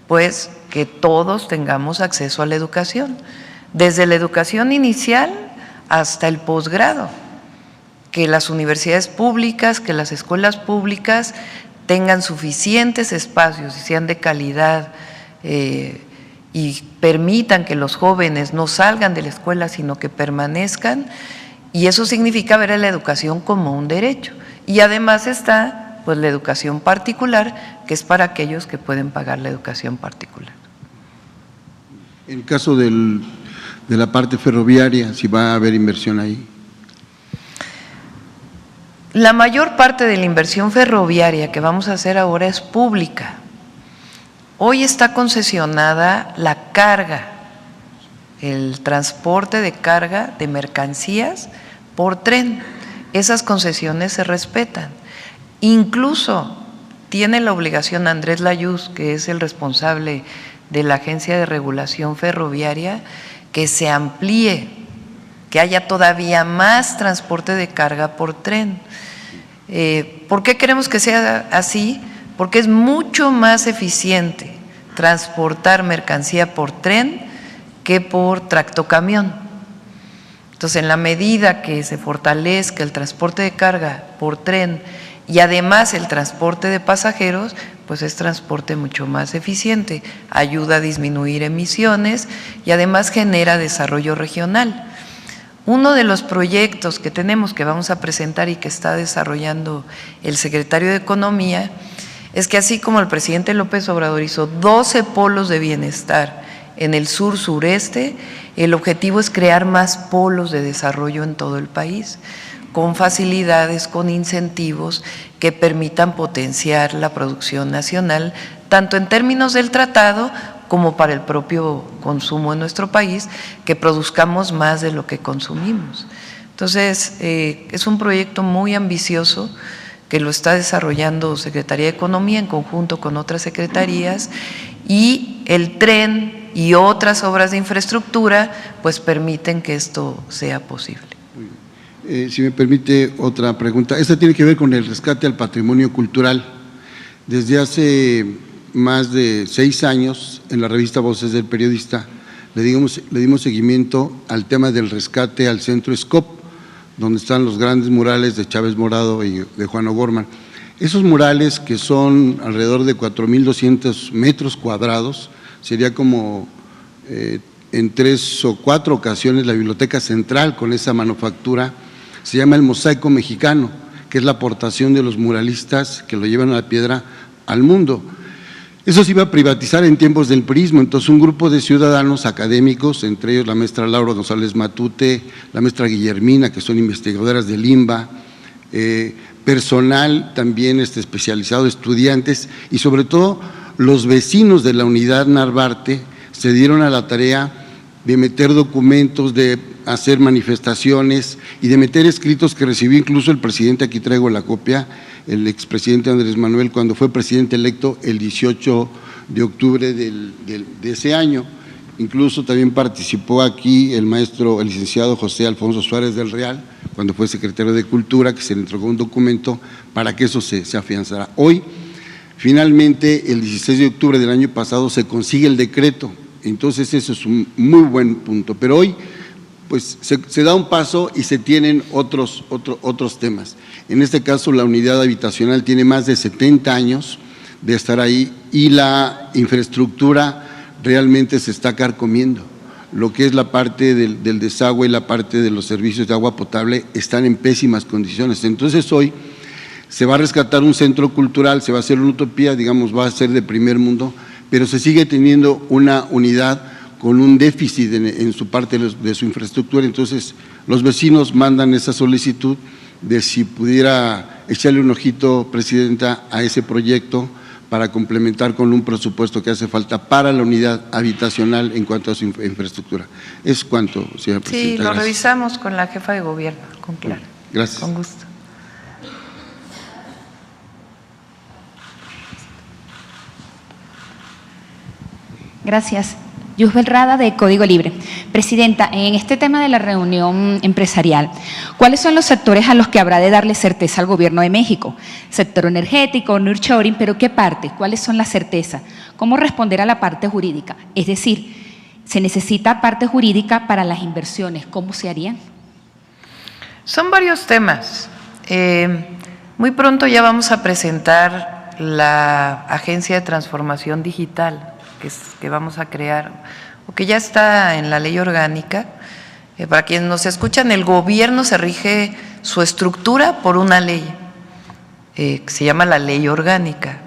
[SPEAKER 1] Pues que todos tengamos acceso a la educación, desde la educación inicial hasta el posgrado, que las universidades públicas, que las escuelas públicas tengan suficientes espacios y sean de calidad y permitan que los jóvenes no salgan de la escuela, sino que permanezcan, y eso significa ver a la educación como un derecho. Y además está pues la educación particular, que es para aquellos que pueden pagar la educación particular.
[SPEAKER 6] En el caso de la parte ferroviaria, si va a haber inversión ahí.
[SPEAKER 1] La mayor parte de la inversión ferroviaria que vamos a hacer ahora es pública. Hoy está concesionada la carga, el transporte de carga de mercancías por tren. Esas concesiones se respetan. Incluso tiene la obligación Andrés Layuz, que es el responsable de la Agencia de Regulación Ferroviaria, que se amplíe, que haya todavía más transporte de carga por tren. ¿Por qué queremos que sea así? Porque es mucho más eficiente transportar mercancía por tren que por tractocamión. Entonces, en la medida que se fortalezca el transporte de carga por tren y además el transporte de pasajeros, pues es transporte mucho más eficiente, ayuda a disminuir emisiones y además genera desarrollo regional. Uno de los proyectos que tenemos, que vamos a presentar y que está desarrollando el secretario de Economía, es que así como el presidente López Obrador hizo 12 polos de bienestar en el sur-sureste, el objetivo es crear más polos de desarrollo en todo el país, con facilidades, con incentivos que permitan potenciar la producción nacional, tanto en términos del tratado como para el propio consumo en nuestro país, que produzcamos más de lo que consumimos. Entonces, es un proyecto muy ambicioso que lo está desarrollando Secretaría de Economía en conjunto con otras secretarías, y el tren y otras obras de infraestructura pues permiten que esto sea posible.
[SPEAKER 6] Si me permite otra pregunta, esta tiene que ver con el rescate al patrimonio cultural. Desde hace más de 6 años, en la revista Voces del Periodista, le dimos seguimiento al tema del rescate al Centro Scop, donde están los grandes murales de Chávez Morado y de Juan O'Gorman. Esos murales, que son alrededor de 4.200 metros cuadrados, sería como en 3 o 4 ocasiones la Biblioteca Central con esa manufactura. Se llama el mosaico mexicano, que es la aportación de los muralistas que lo llevan a la piedra al mundo. Eso se iba a privatizar en tiempos del priismo, entonces un grupo de ciudadanos académicos, entre ellos la maestra Laura González Matute, la maestra Guillermina, que son investigadoras del INBA, personal también especializado, estudiantes y sobre todo los vecinos de la unidad Narvarte, se dieron a la tarea de meter documentos, de hacer manifestaciones y de meter escritos que recibió incluso el presidente. Aquí traigo la copia, el expresidente Andrés Manuel, cuando fue presidente electo el 18 de octubre de ese año. Incluso también participó aquí el licenciado José Alfonso Suárez del Real, cuando fue secretario de Cultura, que se le entregó un documento para que eso se afianzara. Hoy, finalmente, el 16 de octubre del año pasado, se consigue el decreto. Entonces, eso es un muy buen punto. Pero hoy, pues, se da un paso y se tienen otros temas. En este caso, la unidad habitacional tiene más de 70 años de estar ahí y la infraestructura realmente se está carcomiendo. Lo que es la parte del desagüe y la parte de los servicios de agua potable están en pésimas condiciones. Entonces, hoy se va a rescatar un centro cultural, se va a hacer una utopía, digamos, va a ser de primer mundo, pero se sigue teniendo una unidad con un déficit en su parte de su infraestructura. Entonces, los vecinos mandan esa solicitud de si pudiera echarle un ojito, Presidenta, a ese proyecto para complementar con un presupuesto que hace falta para la unidad habitacional en cuanto a su infraestructura. ¿Es cuánto, señora Presidenta?
[SPEAKER 1] Sí, lo
[SPEAKER 6] Gracias.
[SPEAKER 1] revisamos con la jefa de gobierno, con Clara.
[SPEAKER 6] Gracias.
[SPEAKER 1] Con gusto.
[SPEAKER 7] Gracias. Yusbel Rada, de Código Libre. Presidenta, en este tema de la reunión empresarial, ¿cuáles son los sectores a los que habrá de darle certeza al Gobierno de México? Sector energético, nearshoring, ¿pero qué parte? ¿Cuáles son las certezas? ¿Cómo responder a la parte jurídica? Es decir, ¿se necesita parte jurídica para las inversiones? ¿Cómo se harían?
[SPEAKER 1] Son varios temas. Muy pronto ya vamos a presentar la Agencia de Transformación Digital que vamos a crear, o que ya está en la ley orgánica. Para quienes nos escuchan, el gobierno se rige su estructura por una ley, que se llama la ley orgánica.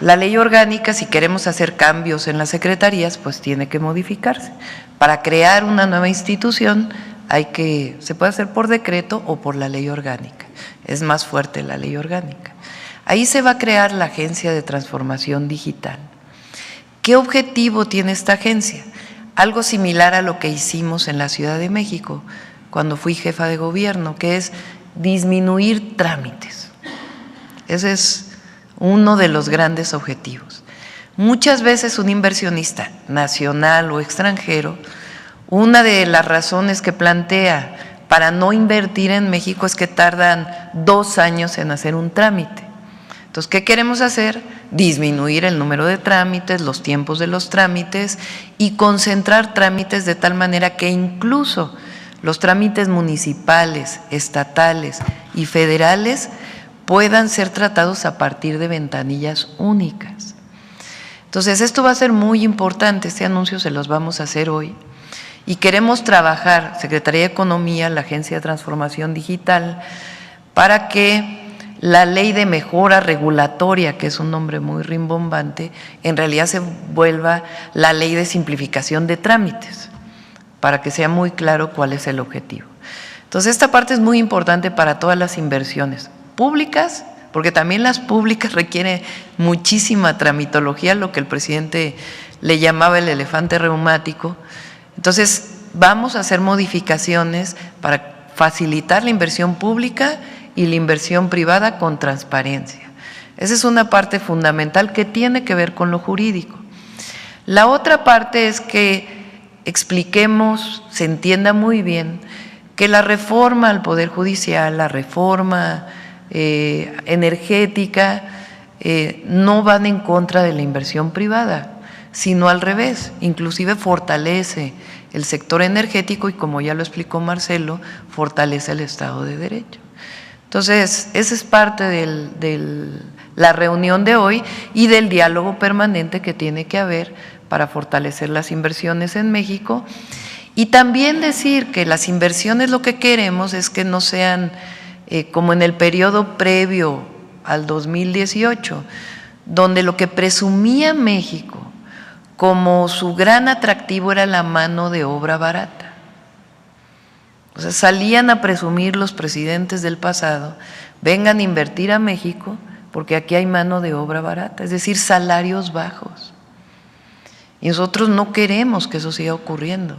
[SPEAKER 1] La ley orgánica, si queremos hacer cambios en las secretarías, pues tiene que modificarse. Para crear una nueva institución se puede hacer por decreto o por la ley orgánica. Es más fuerte la ley orgánica. Ahí se va a crear la Agencia de Transformación Digital. ¿Qué objetivo tiene esta agencia? Algo similar a lo que hicimos en la Ciudad de México cuando fui jefa de gobierno, que es disminuir trámites. Ese es uno de los grandes objetivos. Muchas veces un inversionista nacional o extranjero, una de las razones que plantea para no invertir en México es que tardan 2 años en hacer un trámite. Entonces, ¿qué queremos hacer? Disminuir el número de trámites, los tiempos de los trámites y concentrar trámites de tal manera que incluso los trámites municipales, estatales y federales puedan ser tratados a partir de ventanillas únicas. Entonces, esto va a ser muy importante, este anuncio se los vamos a hacer hoy. Y queremos trabajar, Secretaría de Economía, la Agencia de Transformación Digital, para que la ley de mejora regulatoria, que es un nombre muy rimbombante, en realidad se vuelva la ley de simplificación de trámites, para que sea muy claro cuál es el objetivo. Entonces, esta parte es muy importante para todas las inversiones públicas, porque también las públicas requieren muchísima tramitología, lo que el presidente le llamaba el elefante reumático. Entonces, vamos a hacer modificaciones para facilitar la inversión pública y la inversión privada con transparencia. Esa es una parte fundamental que tiene que ver con lo jurídico. La otra parte es que expliquemos, se entienda muy bien, que la reforma al Poder Judicial, la reforma energética, no van en contra de la inversión privada, sino al revés, inclusive fortalece el sector energético y, como ya lo explicó Marcelo, fortalece el Estado de Derecho. Entonces, esa es parte de la reunión de hoy y del diálogo permanente que tiene que haber para fortalecer las inversiones en México. Y también decir que las inversiones lo que queremos es que no sean como en el periodo previo al 2018, donde lo que presumía México como su gran atractivo era la mano de obra barata. O sea, salían a presumir los presidentes del pasado, vengan a invertir a México porque aquí hay mano de obra barata, es decir, salarios bajos. Y nosotros no queremos que eso siga ocurriendo.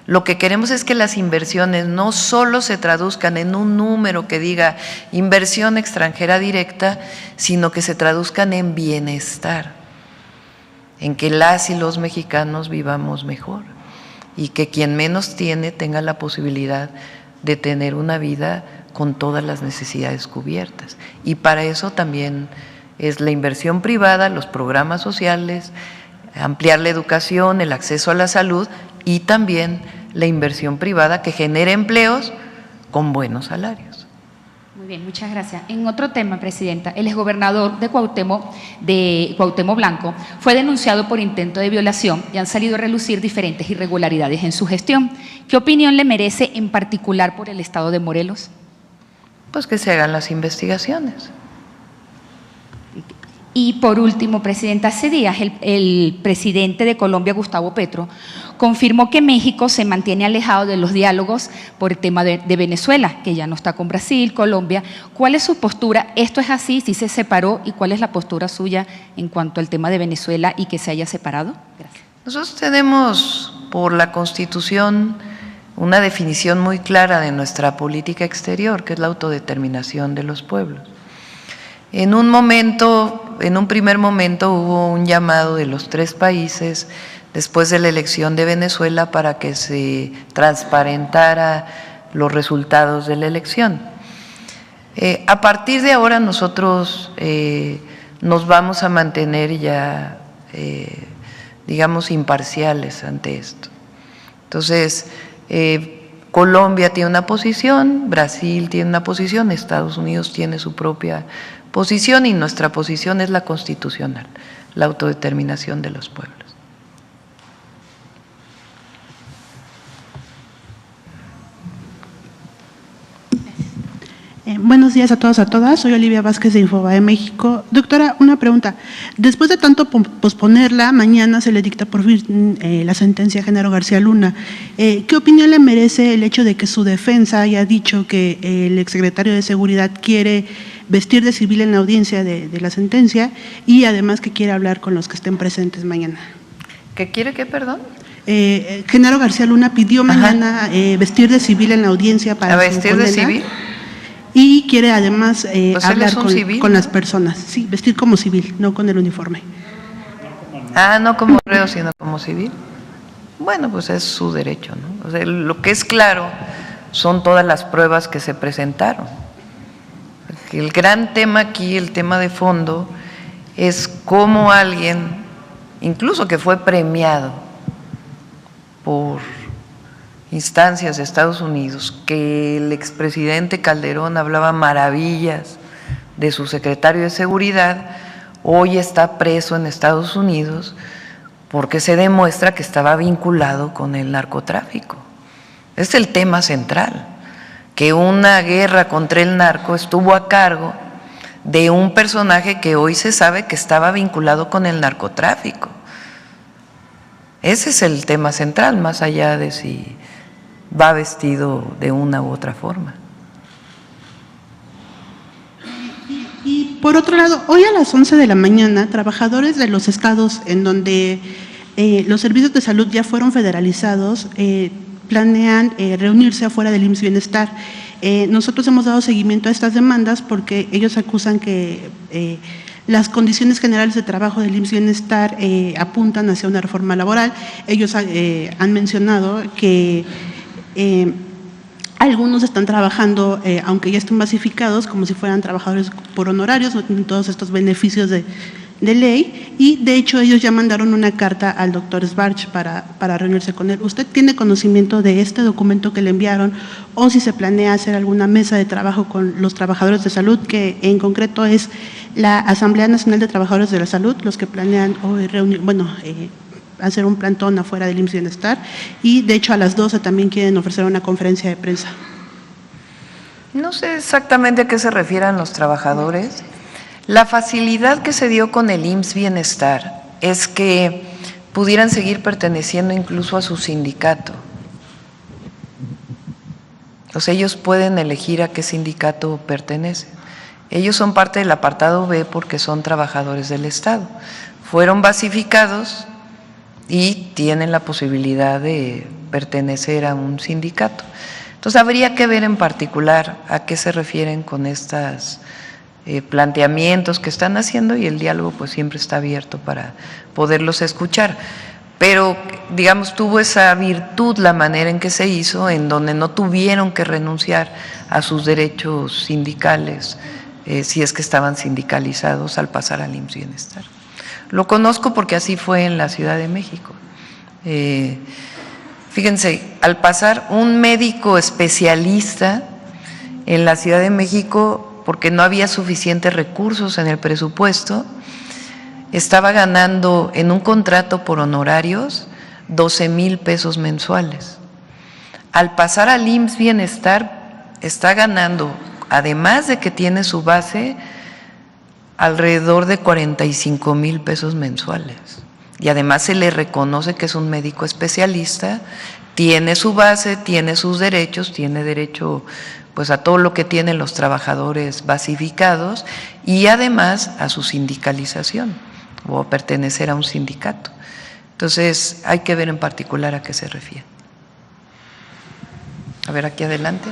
[SPEAKER 1] Lo que queremos es que las inversiones no solo se traduzcan en un número que diga inversión extranjera directa, sino que se traduzcan en bienestar, en que las y los mexicanos vivamos mejor y que quien menos tiene tenga la posibilidad de tener una vida con todas las necesidades cubiertas. Y para eso también es la inversión privada, los programas sociales, ampliar la educación, el acceso a la salud y también la inversión privada que genere empleos con buenos salarios.
[SPEAKER 7] Muy bien, muchas gracias. En otro tema, Presidenta, el exgobernador de Cuauhtémoc Blanco fue denunciado por intento de violación y han salido a relucir diferentes irregularidades en su gestión. ¿Qué opinión le merece en particular por el estado de Morelos?
[SPEAKER 1] Pues que se hagan las investigaciones.
[SPEAKER 7] Y por último, Presidenta, hace días el presidente de Colombia, Gustavo Petro, confirmó que México se mantiene alejado de los diálogos por el tema de Venezuela, que ya no está con Brasil, Colombia. ¿Cuál es su postura? ¿Esto es así? ¿Sí se separó? ¿Y cuál es la postura suya en cuanto al tema de Venezuela y que se haya separado? Gracias.
[SPEAKER 1] Nosotros tenemos por la Constitución una definición muy clara de nuestra política exterior, que es la autodeterminación de los pueblos. En un primer momento hubo un llamado de los 3 países después de la elección de Venezuela para que se transparentara los resultados de la elección. A partir de ahora nosotros nos vamos a mantener ya, digamos, imparciales ante esto. Entonces, Colombia tiene una posición, Brasil tiene una posición, Estados Unidos tiene su propia posición y nuestra posición es la constitucional, la autodeterminación de los pueblos.
[SPEAKER 8] Buenos días a todos, a todas. Soy Olivia Vázquez de Infobae México. Doctora, una pregunta. Después de tanto posponerla, mañana se le dicta por fin la sentencia a Genaro García Luna. ¿Qué opinión le merece el hecho de que su defensa haya dicho que el exsecretario de Seguridad quiere vestir de civil en la audiencia de la sentencia y además que quiere hablar con los que estén presentes mañana?
[SPEAKER 1] ¿Qué quiere qué, perdón?
[SPEAKER 8] Genaro García Luna pidió mañana vestir de civil en la audiencia para…
[SPEAKER 1] ¿A vestir de civil?
[SPEAKER 8] Y quiere además hablar con las
[SPEAKER 1] ¿no?
[SPEAKER 8] personas, sí, vestir como civil, no con el uniforme.
[SPEAKER 1] Ah, no como reo, sino como civil. Bueno, pues es su derecho, ¿no? O sea, lo que es claro son todas las pruebas que se presentaron. El gran tema aquí, el tema de fondo, es cómo alguien, incluso que fue premiado por instancias de Estados Unidos, que el expresidente Calderón hablaba maravillas de su secretario de Seguridad, hoy está preso en Estados Unidos porque se demuestra que estaba vinculado con el narcotráfico. Es el tema central, que una guerra contra el narco estuvo a cargo de un personaje que hoy se sabe que estaba vinculado con el narcotráfico. Ese es el tema central, más allá de si va vestido de una u otra forma.
[SPEAKER 8] Y por otro lado, hoy a las 11 de la mañana, trabajadores de los estados en donde los servicios de salud ya fueron federalizados, planean reunirse afuera del IMSS Bienestar. Nosotros hemos dado seguimiento a estas demandas porque ellos acusan que las condiciones generales de trabajo del IMSS Bienestar apuntan hacia una reforma laboral. Ellos han mencionado que algunos están trabajando, aunque ya estén basificados, como si fueran trabajadores por honorarios, no tienen todos estos beneficios de ley, y de hecho ellos ya mandaron una carta al doctor Sbarch para reunirse con él. ¿Usted tiene conocimiento de este documento que le enviaron o si se planea hacer alguna mesa de trabajo con los trabajadores de salud, que en concreto es la Asamblea Nacional de Trabajadores de la Salud, los que planean hoy hacer un plantón afuera del IMSS Bienestar, y de hecho a las 12 también quieren ofrecer una conferencia de prensa?
[SPEAKER 1] No sé exactamente a qué se refieren los trabajadores. La facilidad que se dio con el IMSS Bienestar es que pudieran seguir perteneciendo incluso a su sindicato. O sea, ellos pueden elegir a qué sindicato pertenecen. Ellos son parte del apartado B porque son trabajadores del Estado. Fueron basificados y tienen la posibilidad de pertenecer a un sindicato. Entonces, habría que ver en particular a qué se refieren con estos planteamientos que están haciendo, y el diálogo pues siempre está abierto para poderlos escuchar. Pero, digamos, tuvo esa virtud la manera en que se hizo, en donde no tuvieron que renunciar a sus derechos sindicales, si es que estaban sindicalizados al pasar al IMSS Bienestar. Lo conozco porque así fue en la Ciudad de México. Fíjense, al pasar un médico especialista en la Ciudad de México, porque no había suficientes recursos en el presupuesto, estaba ganando en un contrato por honorarios 12,000 pesos mensuales. Al pasar al IMSS Bienestar, está ganando, además de que tiene su base, alrededor de 45,000 pesos mensuales. Y además se le reconoce que es un médico especialista, tiene su base, tiene sus derechos, tiene derecho pues a todo lo que tienen los trabajadores basificados y además a su sindicalización o a pertenecer a un sindicato. Entonces hay que ver en particular a qué se refiere. A ver, aquí adelante.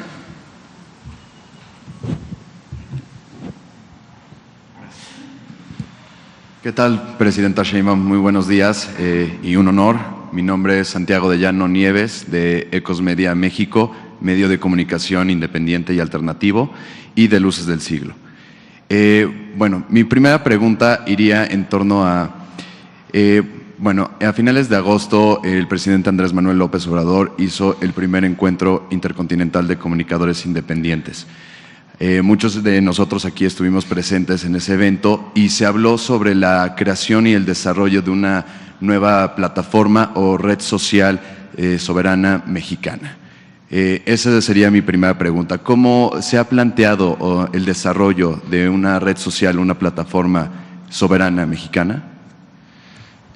[SPEAKER 9] ¿Qué tal, Presidenta Sheinbaum? Muy buenos días y un honor. Mi nombre es Santiago de Llano Nieves, de Ecos Media México, medio de comunicación independiente y alternativo, y de Luces del Siglo. Bueno, mi primera pregunta iría en torno a Bueno, a finales de agosto, el presidente Andrés Manuel López Obrador hizo el primer encuentro intercontinental de comunicadores independientes. Muchos de nosotros aquí estuvimos presentes en ese evento y se habló sobre la creación y el desarrollo de una nueva plataforma o red social soberana mexicana. Esa sería mi primera pregunta. ¿Cómo se ha planteado el desarrollo de una red social, una plataforma soberana mexicana?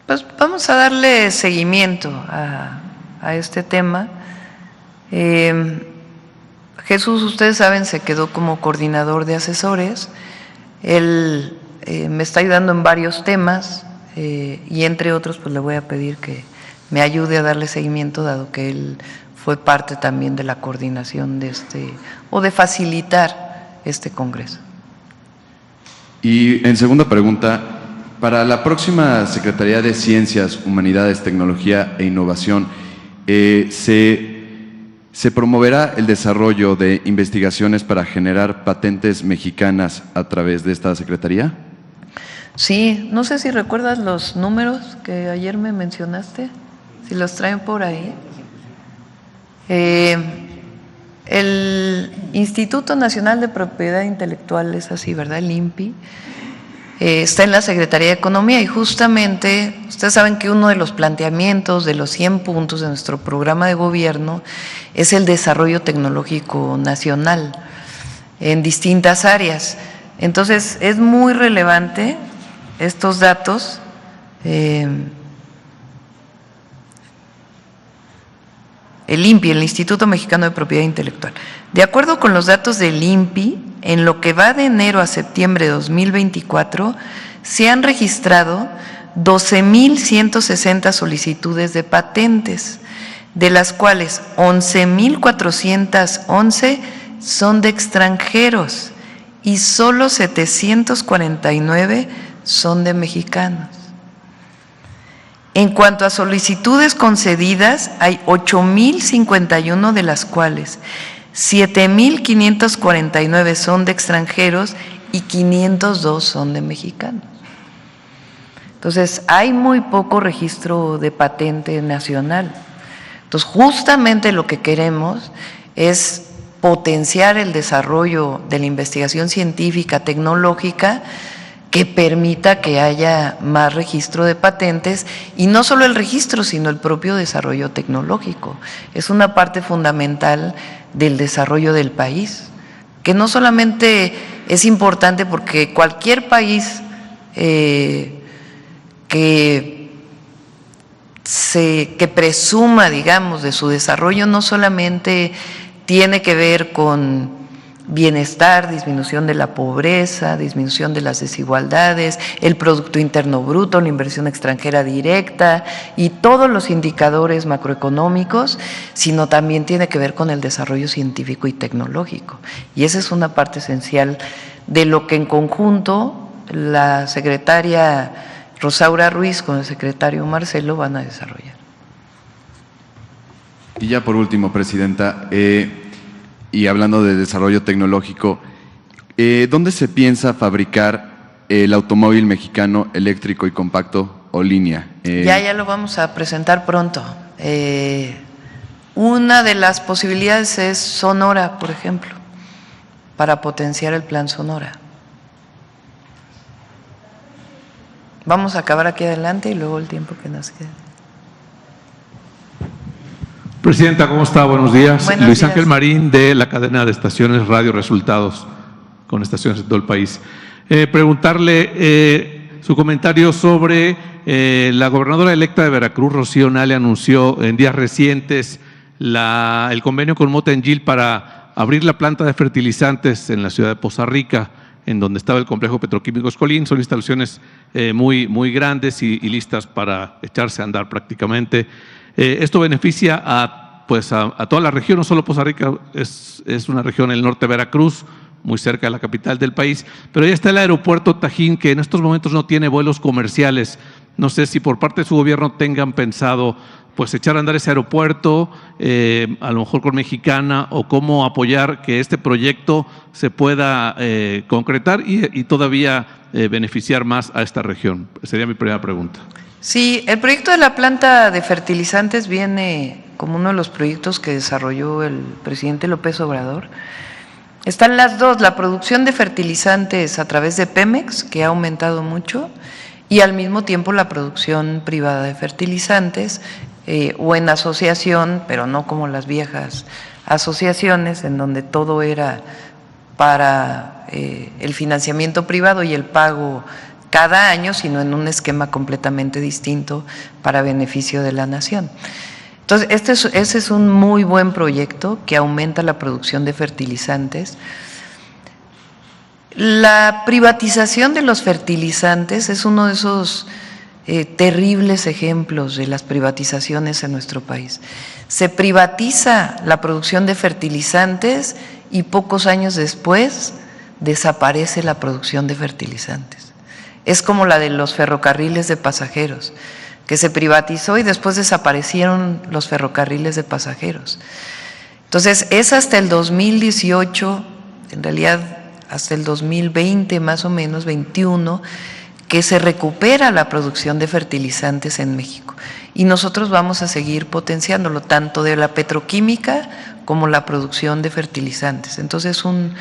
[SPEAKER 1] Pues vamos a darle seguimiento a este tema. Jesús, ustedes saben, se quedó como coordinador de asesores. Él me está ayudando en varios temas y entre otros pues le voy a pedir que me ayude a darle seguimiento, dado que él fue parte también de la coordinación de o de facilitar este congreso.
[SPEAKER 9] Y en segunda pregunta, para la próxima Secretaría de Ciencias, Humanidades, Tecnología e Innovación, ¿se promoverá el desarrollo de investigaciones para generar patentes mexicanas a través de esta Secretaría?
[SPEAKER 1] Sí, no sé si recuerdas los números que ayer me mencionaste, si los traen por ahí. El Instituto Nacional de Propiedad Intelectual es así, ¿verdad? El INPI. Está en la Secretaría de Economía y justamente ustedes saben que uno de los planteamientos de los 100 puntos de nuestro programa de gobierno es el desarrollo tecnológico nacional en distintas áreas. Entonces es muy relevante estos datos. El INPI, el Instituto Mexicano de Propiedad Intelectual. De acuerdo con los datos del INPI, en lo que va de enero a septiembre de 2024, se han registrado 12,160 solicitudes de patentes, de las cuales 11,411 son de extranjeros y solo 749 son de mexicanos. En cuanto a solicitudes concedidas, hay 8,051 de las cuales 7,549 son de extranjeros y 502 son de mexicanos. Entonces, hay muy poco registro de patente nacional. Entonces, justamente lo que queremos es potenciar el desarrollo de la investigación científica, tecnológica, que permita que haya más registro de patentes y no solo el registro, sino el propio desarrollo tecnológico. Es una parte fundamental del desarrollo del país, que no solamente es importante porque cualquier país que presuma, digamos, de su desarrollo no solamente tiene que ver con bienestar, disminución de la pobreza, disminución de las desigualdades, el Producto Interno Bruto, la inversión extranjera directa y todos los indicadores macroeconómicos, sino también tiene que ver con el desarrollo científico y tecnológico. Y esa es una parte esencial de lo que en conjunto la secretaria Rosaura Ruiz con el secretario Marcelo van a desarrollar.
[SPEAKER 9] Y ya por último, Presidenta, y hablando de desarrollo tecnológico, ¿dónde se piensa fabricar el automóvil mexicano eléctrico y compacto o línea?
[SPEAKER 1] Ya lo vamos a presentar pronto. Una de las posibilidades es Sonora, por ejemplo, para potenciar el plan Sonora. Vamos a acabar aquí adelante y luego el tiempo que nos quede.
[SPEAKER 10] Presidenta, ¿cómo está? Buenos días.
[SPEAKER 1] Buenos
[SPEAKER 10] Luis
[SPEAKER 1] días.
[SPEAKER 10] Ángel Marín, de la cadena de estaciones Radio Resultados, con estaciones de todo el país. Preguntarle su comentario sobre la gobernadora electa de Veracruz, Rocío Nale, anunció en días recientes el convenio con Motengil para abrir la planta de fertilizantes en la ciudad de Poza Rica, en donde estaba el complejo petroquímico Escolín. Son instalaciones muy grandes y listas para echarse a andar prácticamente. Esto beneficia a toda la región, no solo Poza Rica, es una región en el norte de Veracruz, muy cerca de la capital del país, pero ya está el aeropuerto Tajín, que en estos momentos no tiene vuelos comerciales. No sé si por parte de su gobierno tengan pensado echar a andar ese aeropuerto, a lo mejor con Mexicana, o cómo apoyar que este proyecto se pueda concretar y todavía beneficiar más a esta región. Sería mi primera pregunta.
[SPEAKER 1] Sí, el proyecto de la planta de fertilizantes viene como uno de los proyectos que desarrolló el presidente López Obrador. Están las dos, la producción de fertilizantes a través de Pemex, que ha aumentado mucho, y al mismo tiempo la producción privada de fertilizantes, o en asociación, pero no como las viejas asociaciones, en donde todo era para el financiamiento privado y el pago cada año, sino en un esquema completamente distinto para beneficio de la nación. Entonces, ese es un muy buen proyecto que aumenta la producción de fertilizantes. La privatización de los fertilizantes es uno de esos terribles ejemplos de las privatizaciones en nuestro país. Se privatiza la producción de fertilizantes y pocos años después desaparece la producción de fertilizantes. Es como la de los ferrocarriles de pasajeros, que se privatizó y después desaparecieron los ferrocarriles de pasajeros. Entonces, es hasta el 2018, en realidad hasta el 2020 más o menos, 21, que se recupera la producción de fertilizantes en México. Y nosotros vamos a seguir potenciándolo, tanto de la petroquímica como la producción de fertilizantes. Entonces, un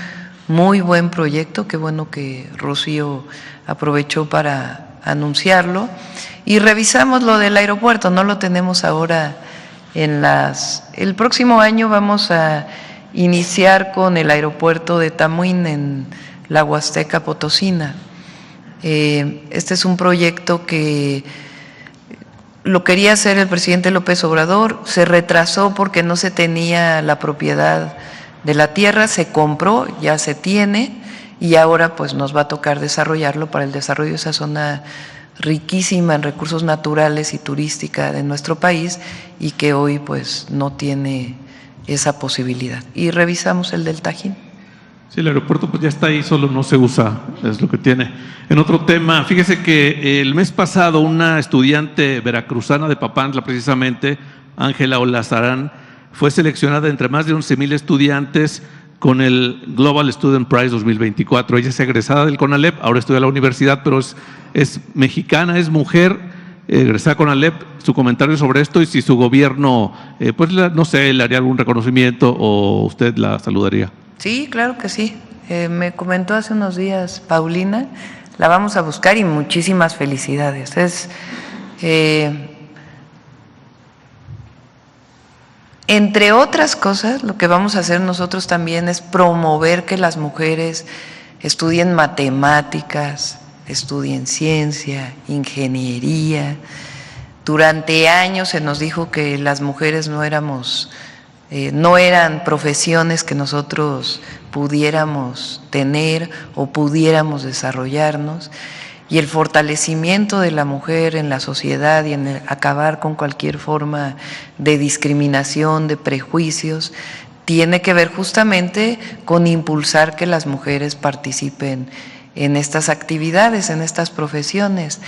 [SPEAKER 1] muy buen proyecto, qué bueno que Rocío aprovechó para anunciarlo. Y revisamos lo del aeropuerto, no lo tenemos ahora en el próximo año vamos a iniciar con el aeropuerto de Tamuín en la Huasteca Potosina. Este es un proyecto que lo quería hacer el presidente López Obrador, se retrasó porque no se tenía la propiedad de la tierra, se compró, ya se tiene, y ahora pues nos va a tocar desarrollarlo para el desarrollo de esa zona riquísima en recursos naturales y turística de nuestro país y que hoy pues no tiene esa posibilidad. Y revisamos el del Tajín.
[SPEAKER 10] Sí, el aeropuerto pues ya está ahí, solo no se usa, es lo que tiene. En otro tema, fíjese que el mes pasado una estudiante veracruzana de Papantla, precisamente, Ángela Olazarán, fue seleccionada entre más de 11,000 estudiantes con el Global Student Prize 2024. Ella es egresada del CONALEP, ahora estudia en la universidad, pero es mexicana, es mujer, egresada con CONALEP. Su comentario sobre esto y si su gobierno, pues no sé, le haría algún reconocimiento o usted la saludaría.
[SPEAKER 1] Sí, claro que sí. Me comentó hace unos días Paulina, la vamos a buscar y muchísimas felicidades. Entre otras cosas, lo que vamos a hacer nosotros también es promover que las mujeres estudien matemáticas, estudien ciencia, ingeniería. Durante años se nos dijo que las mujeres no eran profesiones que nosotros pudiéramos tener o pudiéramos desarrollarnos, y el fortalecimiento de la mujer en la sociedad y en acabar con cualquier forma de discriminación, de prejuicios, tiene que ver justamente con impulsar que las mujeres participen en estas actividades, en estas profesiones.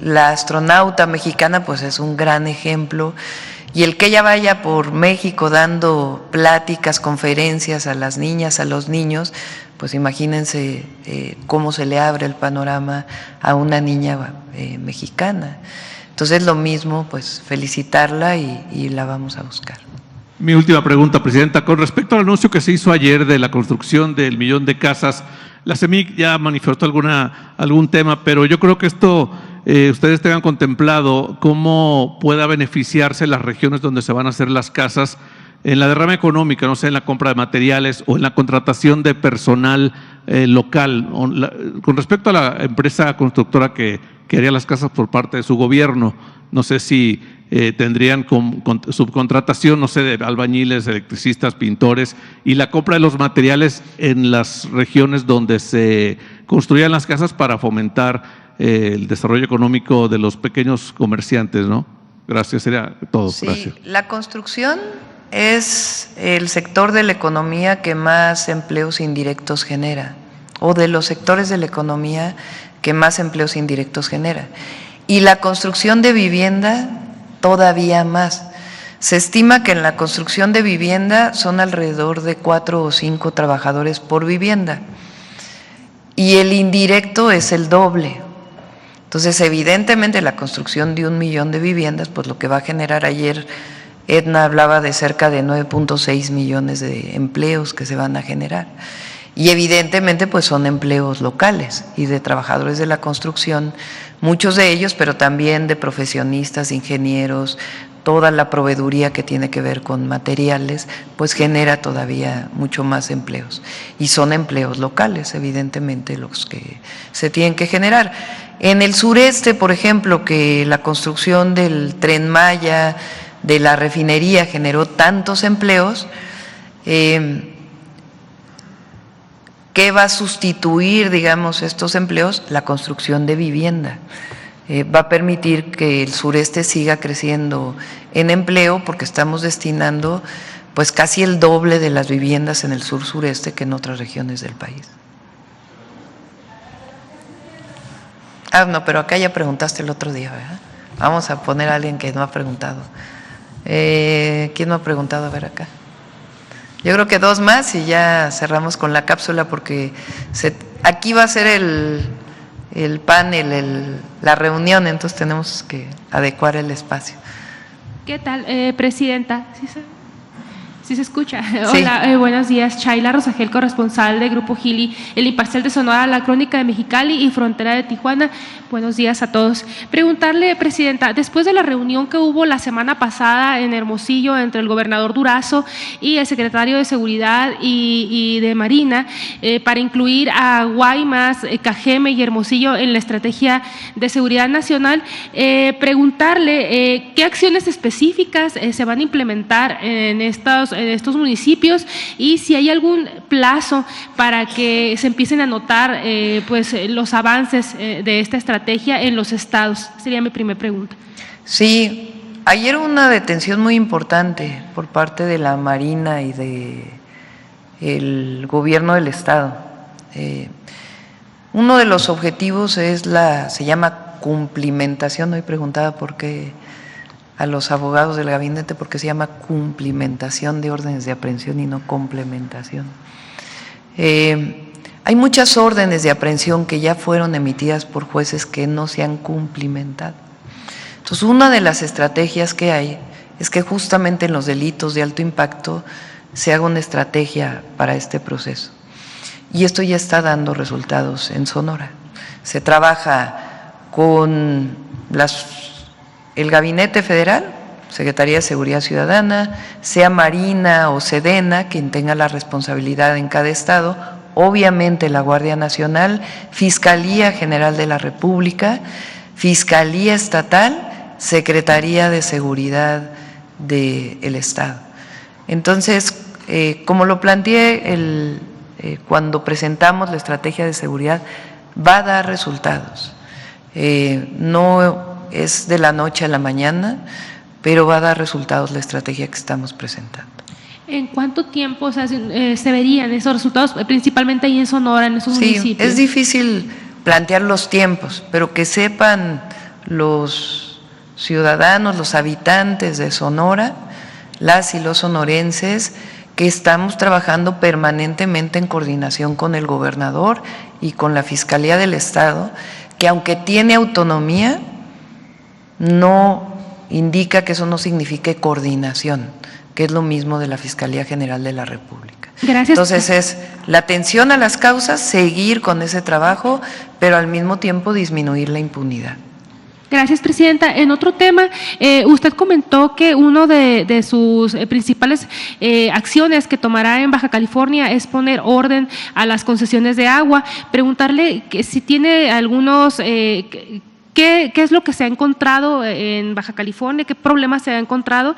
[SPEAKER 1] La astronauta mexicana pues es un gran ejemplo, y el que ella vaya por México dando pláticas, conferencias a las niñas, a los niños, pues imagínense cómo se le abre el panorama a una niña mexicana. Entonces lo mismo, pues felicitarla y la vamos a buscar.
[SPEAKER 10] Mi última pregunta, Presidenta, con respecto al anuncio que se hizo ayer de la construcción del 1,000,000 de casas, la CEMIC ya manifestó algún tema, pero yo creo que esto ustedes tengan contemplado cómo pueda beneficiarse las regiones donde se van a hacer las casas en la derrama económica, no sé, en la compra de materiales o en la contratación de personal local. Con respecto a la empresa constructora que haría las casas por parte de su gobierno, no sé si tendrían subcontratación, no sé, de albañiles, electricistas, pintores, y la compra de los materiales en las regiones donde se construían las casas para fomentar el desarrollo económico de los pequeños comerciantes, ¿no? Gracias, sería todo.
[SPEAKER 1] Sí,
[SPEAKER 10] gracias.
[SPEAKER 1] La construcción es el sector de la economía que más empleos indirectos genera, o de los sectores de la economía que más empleos indirectos genera. Y la construcción de vivienda todavía más. Se estima que en la construcción de vivienda son alrededor de 4 o 5 trabajadores por vivienda. y el indirecto es el doble. Entonces, evidentemente, la construcción de 1 millón de viviendas, pues lo que va a generar, ayer Edna hablaba de cerca de 9.6 millones de empleos que se van a generar. Y evidentemente, pues son empleos locales y de trabajadores de la construcción, muchos de ellos, pero también de profesionistas, ingenieros, toda la proveeduría que tiene que ver con materiales, pues genera todavía mucho más empleos. Y son empleos locales, evidentemente, los que se tienen que generar. En el sureste, por ejemplo, que la construcción del Tren Maya, de la refinería, generó tantos empleos, ¿qué va a sustituir, digamos, estos empleos? La construcción de vivienda. Va a permitir que el sureste siga creciendo en empleo, porque estamos destinando pues casi el doble de las viviendas en el sur-sureste que en otras regiones del país. Ah, no, pero acá ya preguntaste el otro día, ¿verdad? Vamos a poner a alguien que no ha preguntado. ¿Quién no ha preguntado? A ver acá. Yo creo que 2 más y ya cerramos con la cápsula, porque aquí va a ser el panel, la reunión, entonces tenemos que adecuar el espacio.
[SPEAKER 11] ¿Qué tal, Presidenta? ¿Sí se escucha?
[SPEAKER 1] Sí.
[SPEAKER 11] Hola, buenos días. Chayla Rosagel, corresponsal de Grupo Gili, El Imparcial de Sonora, La Crónica de Mexicali y Frontera de Tijuana. Buenos días a todos. Preguntarle, Presidenta, después de la reunión que hubo la semana pasada en Hermosillo entre el gobernador Durazo y el secretario de Seguridad y de Marina, para incluir a Guaymas, Cajeme y Hermosillo en la estrategia de seguridad nacional, preguntarle qué acciones específicas se van a implementar en estos municipios y si hay algún plazo para que se empiecen a notar pues los avances de esta estrategia en los estados. Sería mi primera pregunta.
[SPEAKER 1] Sí, ayer hubo una detención muy importante por parte de la Marina y del gobierno del estado. Uno de los objetivos se llama cumplimentación. Hoy preguntaba por qué a los abogados del gabinete, porque se llama cumplimentación de órdenes de aprehensión y no complementación. Hay muchas órdenes de aprehensión que ya fueron emitidas por jueces que no se han cumplimentado. Entonces, una de las estrategias que hay es que justamente en los delitos de alto impacto se haga una estrategia para este proceso. Y esto ya está dando resultados en Sonora. Se trabaja con el Gabinete Federal, Secretaría de Seguridad Ciudadana, sea Marina o Sedena, quien tenga la responsabilidad en cada estado, obviamente la Guardia Nacional, Fiscalía General de la República, Fiscalía Estatal, Secretaría de Seguridad del Estado. Entonces, como lo planteé cuando presentamos la estrategia de seguridad, va a dar resultados. No es de la noche a la mañana, pero va a dar resultados la estrategia que estamos presentando.
[SPEAKER 11] ¿En cuánto tiempo se verían esos resultados, principalmente ahí en Sonora, en esos municipios?
[SPEAKER 1] Es difícil plantear los tiempos, pero que sepan los ciudadanos, los habitantes de Sonora, las y los sonorenses, que estamos trabajando permanentemente en coordinación con el gobernador y con la Fiscalía del Estado, que aunque tiene autonomía, no indica que eso no signifique coordinación, que es lo mismo de la Fiscalía General de la República.
[SPEAKER 11] Gracias.
[SPEAKER 1] Entonces es la atención a las causas, seguir con ese trabajo, pero al mismo tiempo disminuir la impunidad.
[SPEAKER 11] Gracias, Presidenta. En otro tema, usted comentó que uno de sus principales acciones que tomará en Baja California es poner orden a las concesiones de agua. Preguntarle que si tiene algunos… ¿Qué es lo que se ha encontrado en Baja California? ¿Qué problemas se ha encontrado?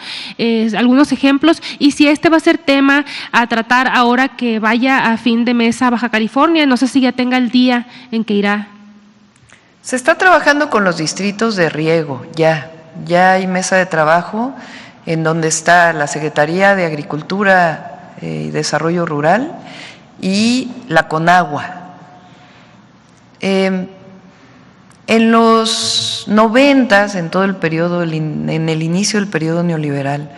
[SPEAKER 11] Algunos ejemplos. Y si este va a ser tema a tratar ahora que vaya a fin de mes a Baja California. No sé si ya tenga el día en que irá.
[SPEAKER 1] Se está trabajando con los distritos de riego, ya hay mesa de trabajo en donde está la Secretaría de Agricultura y Desarrollo Rural y la Conagua. En los 90, en todo el periodo, en el inicio del periodo neoliberal,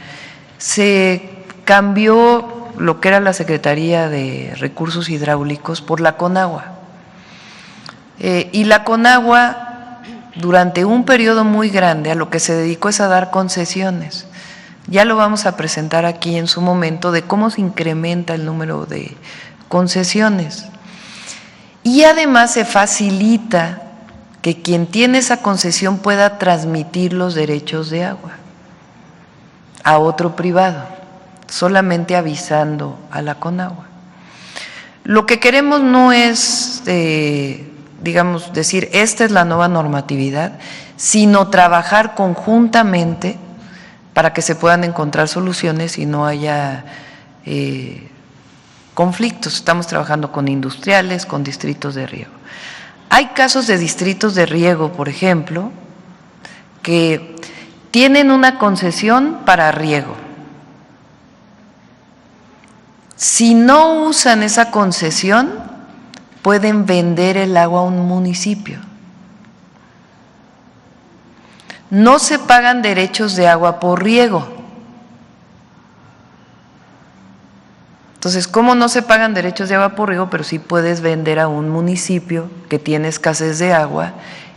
[SPEAKER 1] se cambió lo que era la Secretaría de Recursos Hidráulicos por la Conagua. Y la Conagua, durante un periodo muy grande, a lo que se dedicó es a dar concesiones. Ya lo vamos a presentar aquí en su momento de cómo se incrementa el número de concesiones. Y además se facilita que quien tiene esa concesión pueda transmitir los derechos de agua a otro privado, solamente avisando a la Conagua. Lo que queremos no es, digamos, decir esta es la nueva normatividad, sino trabajar conjuntamente para que se puedan encontrar soluciones y no haya conflictos. Estamos trabajando con industriales, con distritos de riego. Hay casos de distritos de riego, por ejemplo, que tienen una concesión para riego. Si no usan esa concesión, pueden vender el agua a un municipio. No se pagan derechos de agua por riego. Entonces, ¿cómo no se pagan derechos de agua por riego? Pero sí puedes vender a un municipio que tiene escasez de agua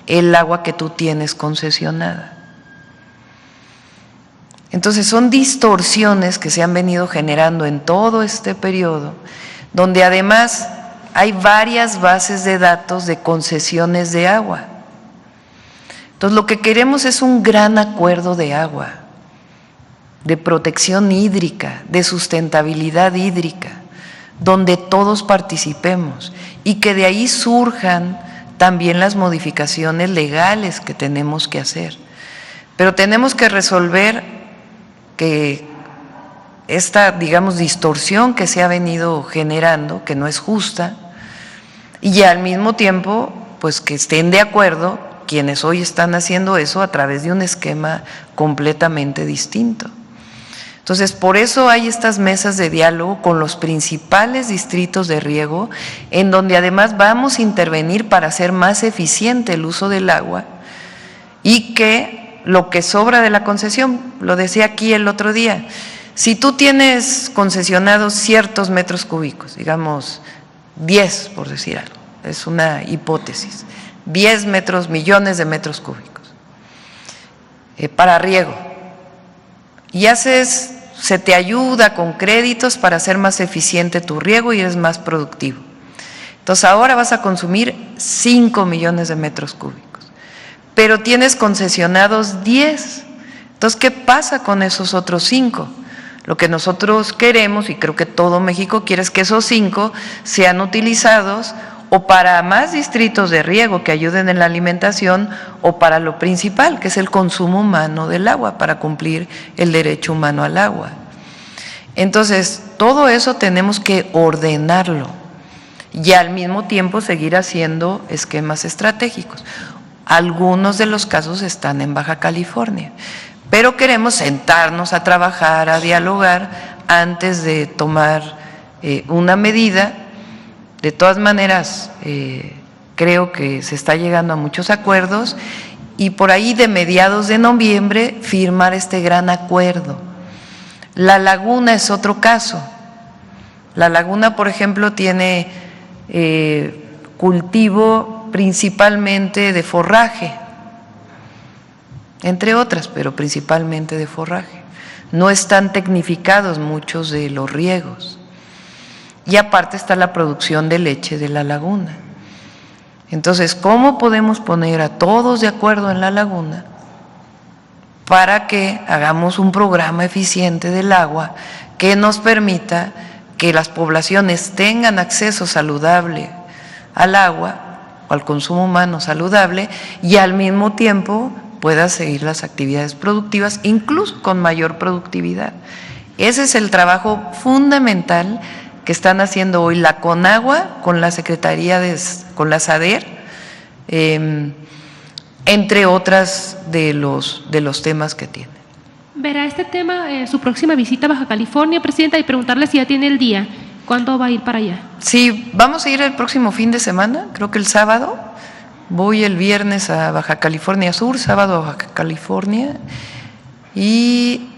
[SPEAKER 1] el agua que tú tienes concesionada. Entonces, son distorsiones que se han venido generando en todo este periodo, donde además hay varias bases de datos de concesiones de agua. Entonces, lo que queremos es un gran acuerdo de agua, de protección hídrica, de sustentabilidad hídrica, donde todos participemos y que de ahí surjan también las modificaciones legales que tenemos que hacer. Pero tenemos que resolver que esta, digamos, distorsión que se ha venido generando, que no es justa, y al mismo tiempo, pues que estén de acuerdo quienes hoy están haciendo eso a través de un esquema completamente distinto. Entonces, por eso hay estas mesas de diálogo con los principales distritos de riego, en donde además vamos a intervenir para hacer más eficiente el uso del agua y que lo que sobra de la concesión, lo decía aquí el otro día, si tú tienes concesionados ciertos metros cúbicos, digamos 10 por decir algo, es una hipótesis, 10 millones de metros cúbicos para riego, y se te ayuda con créditos para hacer más eficiente tu riego y eres más productivo. Entonces ahora vas a consumir 5 millones de metros cúbicos, pero tienes concesionados 10. Entonces, ¿qué pasa con esos otros 5? Lo que nosotros queremos, y creo que todo México quiere, es que esos 5 sean utilizados o para más distritos de riego que ayuden en la alimentación, o para lo principal, que es el consumo humano del agua, para cumplir el derecho humano al agua. Entonces, todo eso tenemos que ordenarlo y al mismo tiempo seguir haciendo esquemas estratégicos. Algunos de los casos están en Baja California, pero queremos sentarnos a trabajar, a dialogar antes de tomar una medida. De todas maneras, creo que se está llegando a muchos acuerdos y por ahí de mediados de noviembre firmar este gran acuerdo. La Laguna es otro caso. La Laguna, por ejemplo, tiene cultivo principalmente de forraje, entre otras, pero principalmente de forraje. No están tecnificados muchos de los riegos. Y aparte está la producción de leche de la laguna. Entonces, ¿cómo podemos poner a todos de acuerdo en la laguna para que hagamos un programa eficiente del agua que nos permita que las poblaciones tengan acceso saludable al agua o al consumo humano saludable y al mismo tiempo pueda seguir las actividades productivas, incluso con mayor productividad? Ese es el trabajo fundamental que están haciendo hoy la Conagua con la Secretaría con la SADER, entre otras de los temas que tiene.
[SPEAKER 11] Verá este tema en su próxima visita a Baja California, Presidenta, y preguntarle si ya tiene el día, ¿cuándo va a ir para allá?
[SPEAKER 1] Sí, vamos a ir el próximo fin de semana, creo que el sábado. Voy el viernes a Baja California Sur, sábado a Baja California, y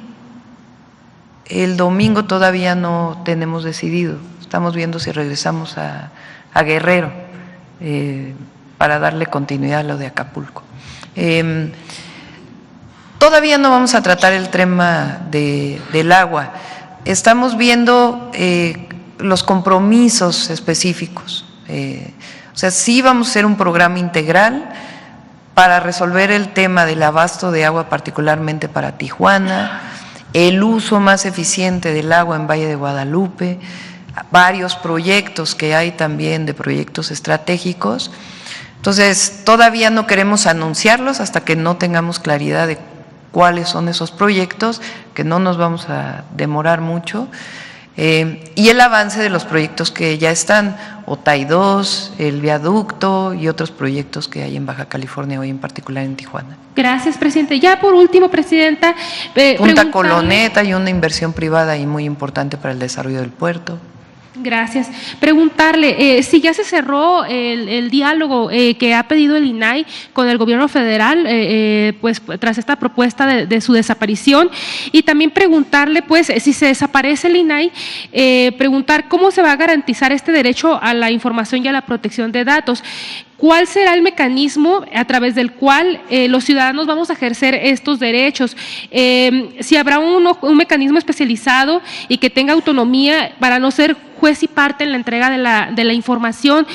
[SPEAKER 1] el domingo todavía no tenemos decidido. Estamos viendo si regresamos a Guerrero. para darle continuidad a lo de Acapulco. Todavía no vamos a tratar el tema del agua. Estamos viendo los compromisos específicos. O sea, sí vamos a hacer un programa integral para resolver el tema del abasto de agua, particularmente para Tijuana, el uso más eficiente del agua en Valle de Guadalupe, varios proyectos que hay también de proyectos estratégicos. Entonces, todavía no queremos anunciarlos hasta que no tengamos claridad de cuáles son esos proyectos, que no nos vamos a demorar mucho, y el avance de los proyectos que ya están, Otay 2, el viaducto y otros proyectos que hay en Baja California hoy, en particular en Tijuana.
[SPEAKER 11] Gracias, presidente. Ya por último, presidenta,
[SPEAKER 1] Punta Coloneta y una inversión privada ahí muy importante para el desarrollo del puerto.
[SPEAKER 11] Gracias. Preguntarle si ya se cerró el diálogo que ha pedido el INAI con el gobierno federal, pues tras esta propuesta de su desaparición, y también preguntarle, pues, si se desaparece el INAI, preguntar cómo se va a garantizar este derecho a la información y a la protección de datos. ¿Cuál será el mecanismo a través del cual los ciudadanos vamos a ejercer estos derechos? Si habrá un mecanismo especializado y que tenga autonomía para no ser juez y parte en la entrega de la información,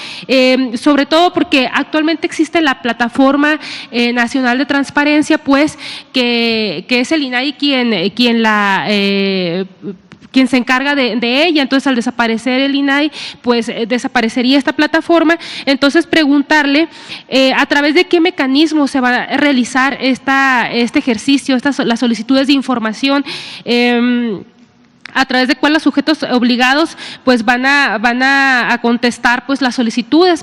[SPEAKER 11] sobre todo porque actualmente existe la Plataforma Nacional de Transparencia, pues, que es el INAI quien se encarga de ella. Entonces, al desaparecer el INAI, pues desaparecería esta plataforma. Entonces, preguntarle a través de qué mecanismo se va a realizar este ejercicio, las solicitudes de información, a través de cuál los sujetos obligados pues van a contestar pues las solicitudes,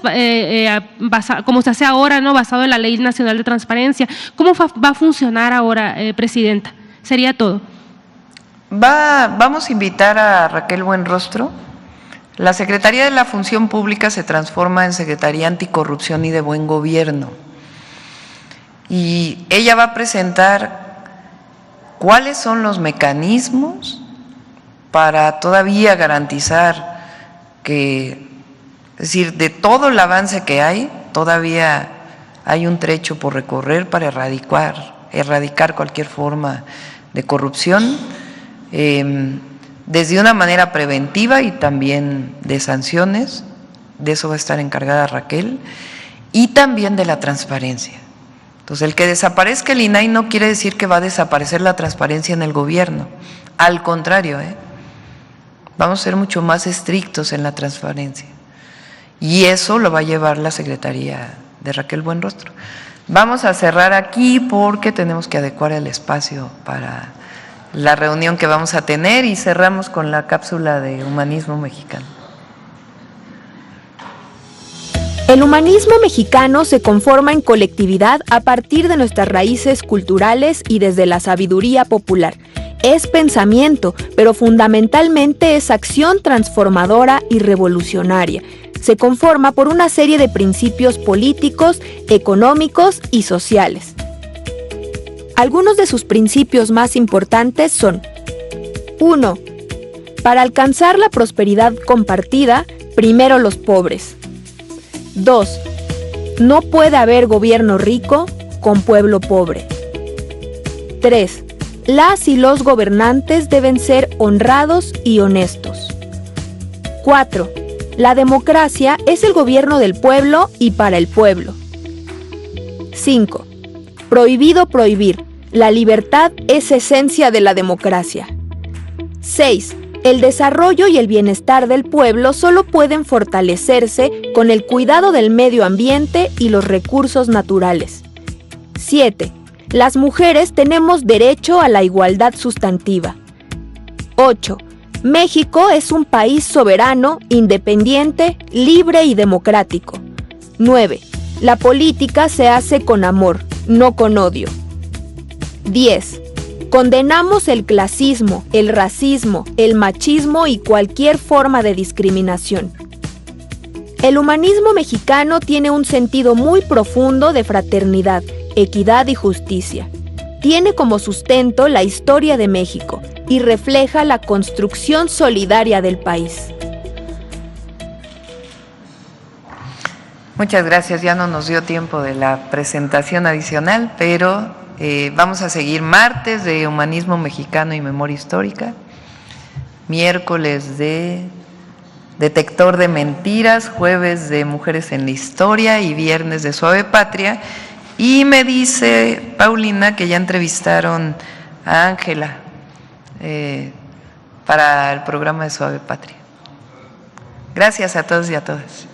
[SPEAKER 11] como se hace ahora, ¿no?, basado en la Ley Nacional de Transparencia. ¿Cómo va a funcionar ahora, presidenta? Sería todo.
[SPEAKER 1] Vamos a invitar a Raquel Buenrostro. La Secretaría de la Función Pública se transforma en Secretaría Anticorrupción y de Buen Gobierno. Y ella va a presentar cuáles son los mecanismos para todavía garantizar que, es decir, de todo el avance que hay, todavía hay un trecho por recorrer para erradicar cualquier forma de corrupción, desde una manera preventiva y también de sanciones. De eso va a estar encargada Raquel, y también de la transparencia. Entonces, el que desaparezca el INAI no quiere decir que va a desaparecer la transparencia en el gobierno. Al contrario, vamos a ser mucho más estrictos en la transparencia. Y eso lo va a llevar la Secretaría de Raquel Buenrostro. Vamos a cerrar aquí porque tenemos que adecuar el espacio para la reunión que vamos a tener, y cerramos con la cápsula de Humanismo Mexicano.
[SPEAKER 12] El humanismo mexicano se conforma en colectividad a partir de nuestras raíces culturales y desde la sabiduría popular. Es pensamiento, pero fundamentalmente es acción transformadora y revolucionaria. Se conforma por una serie de principios políticos, económicos y sociales. Algunos de sus principios más importantes son: 1. Para alcanzar la prosperidad compartida, primero los pobres. 2. No puede haber gobierno rico con pueblo pobre. 3. Las y los gobernantes deben ser honrados y honestos. 4. La democracia es el gobierno del pueblo y para el pueblo. 5. Prohibido prohibir. La libertad es esencia de la democracia. 6. El desarrollo y el bienestar del pueblo solo pueden fortalecerse con el cuidado del medio ambiente y los recursos naturales. 7. Las mujeres tenemos derecho a la igualdad sustantiva. 8. México es un país soberano, independiente, libre y democrático. 9. La política se hace con amor, no con odio. 10. Condenamos el clasismo, el racismo, el machismo y cualquier forma de discriminación. El humanismo mexicano tiene un sentido muy profundo de fraternidad, equidad y justicia. Tiene como sustento la historia de México y refleja la construcción solidaria del país.
[SPEAKER 1] Muchas gracias, ya no nos dio tiempo de la presentación adicional, pero vamos a seguir martes de Humanismo Mexicano y Memoria Histórica, miércoles de Detector de Mentiras, jueves de Mujeres en la Historia y viernes de Suave Patria. Y me dice Paulina que ya entrevistaron a Ángela para el programa de Suave Patria. Gracias a todos y a todas.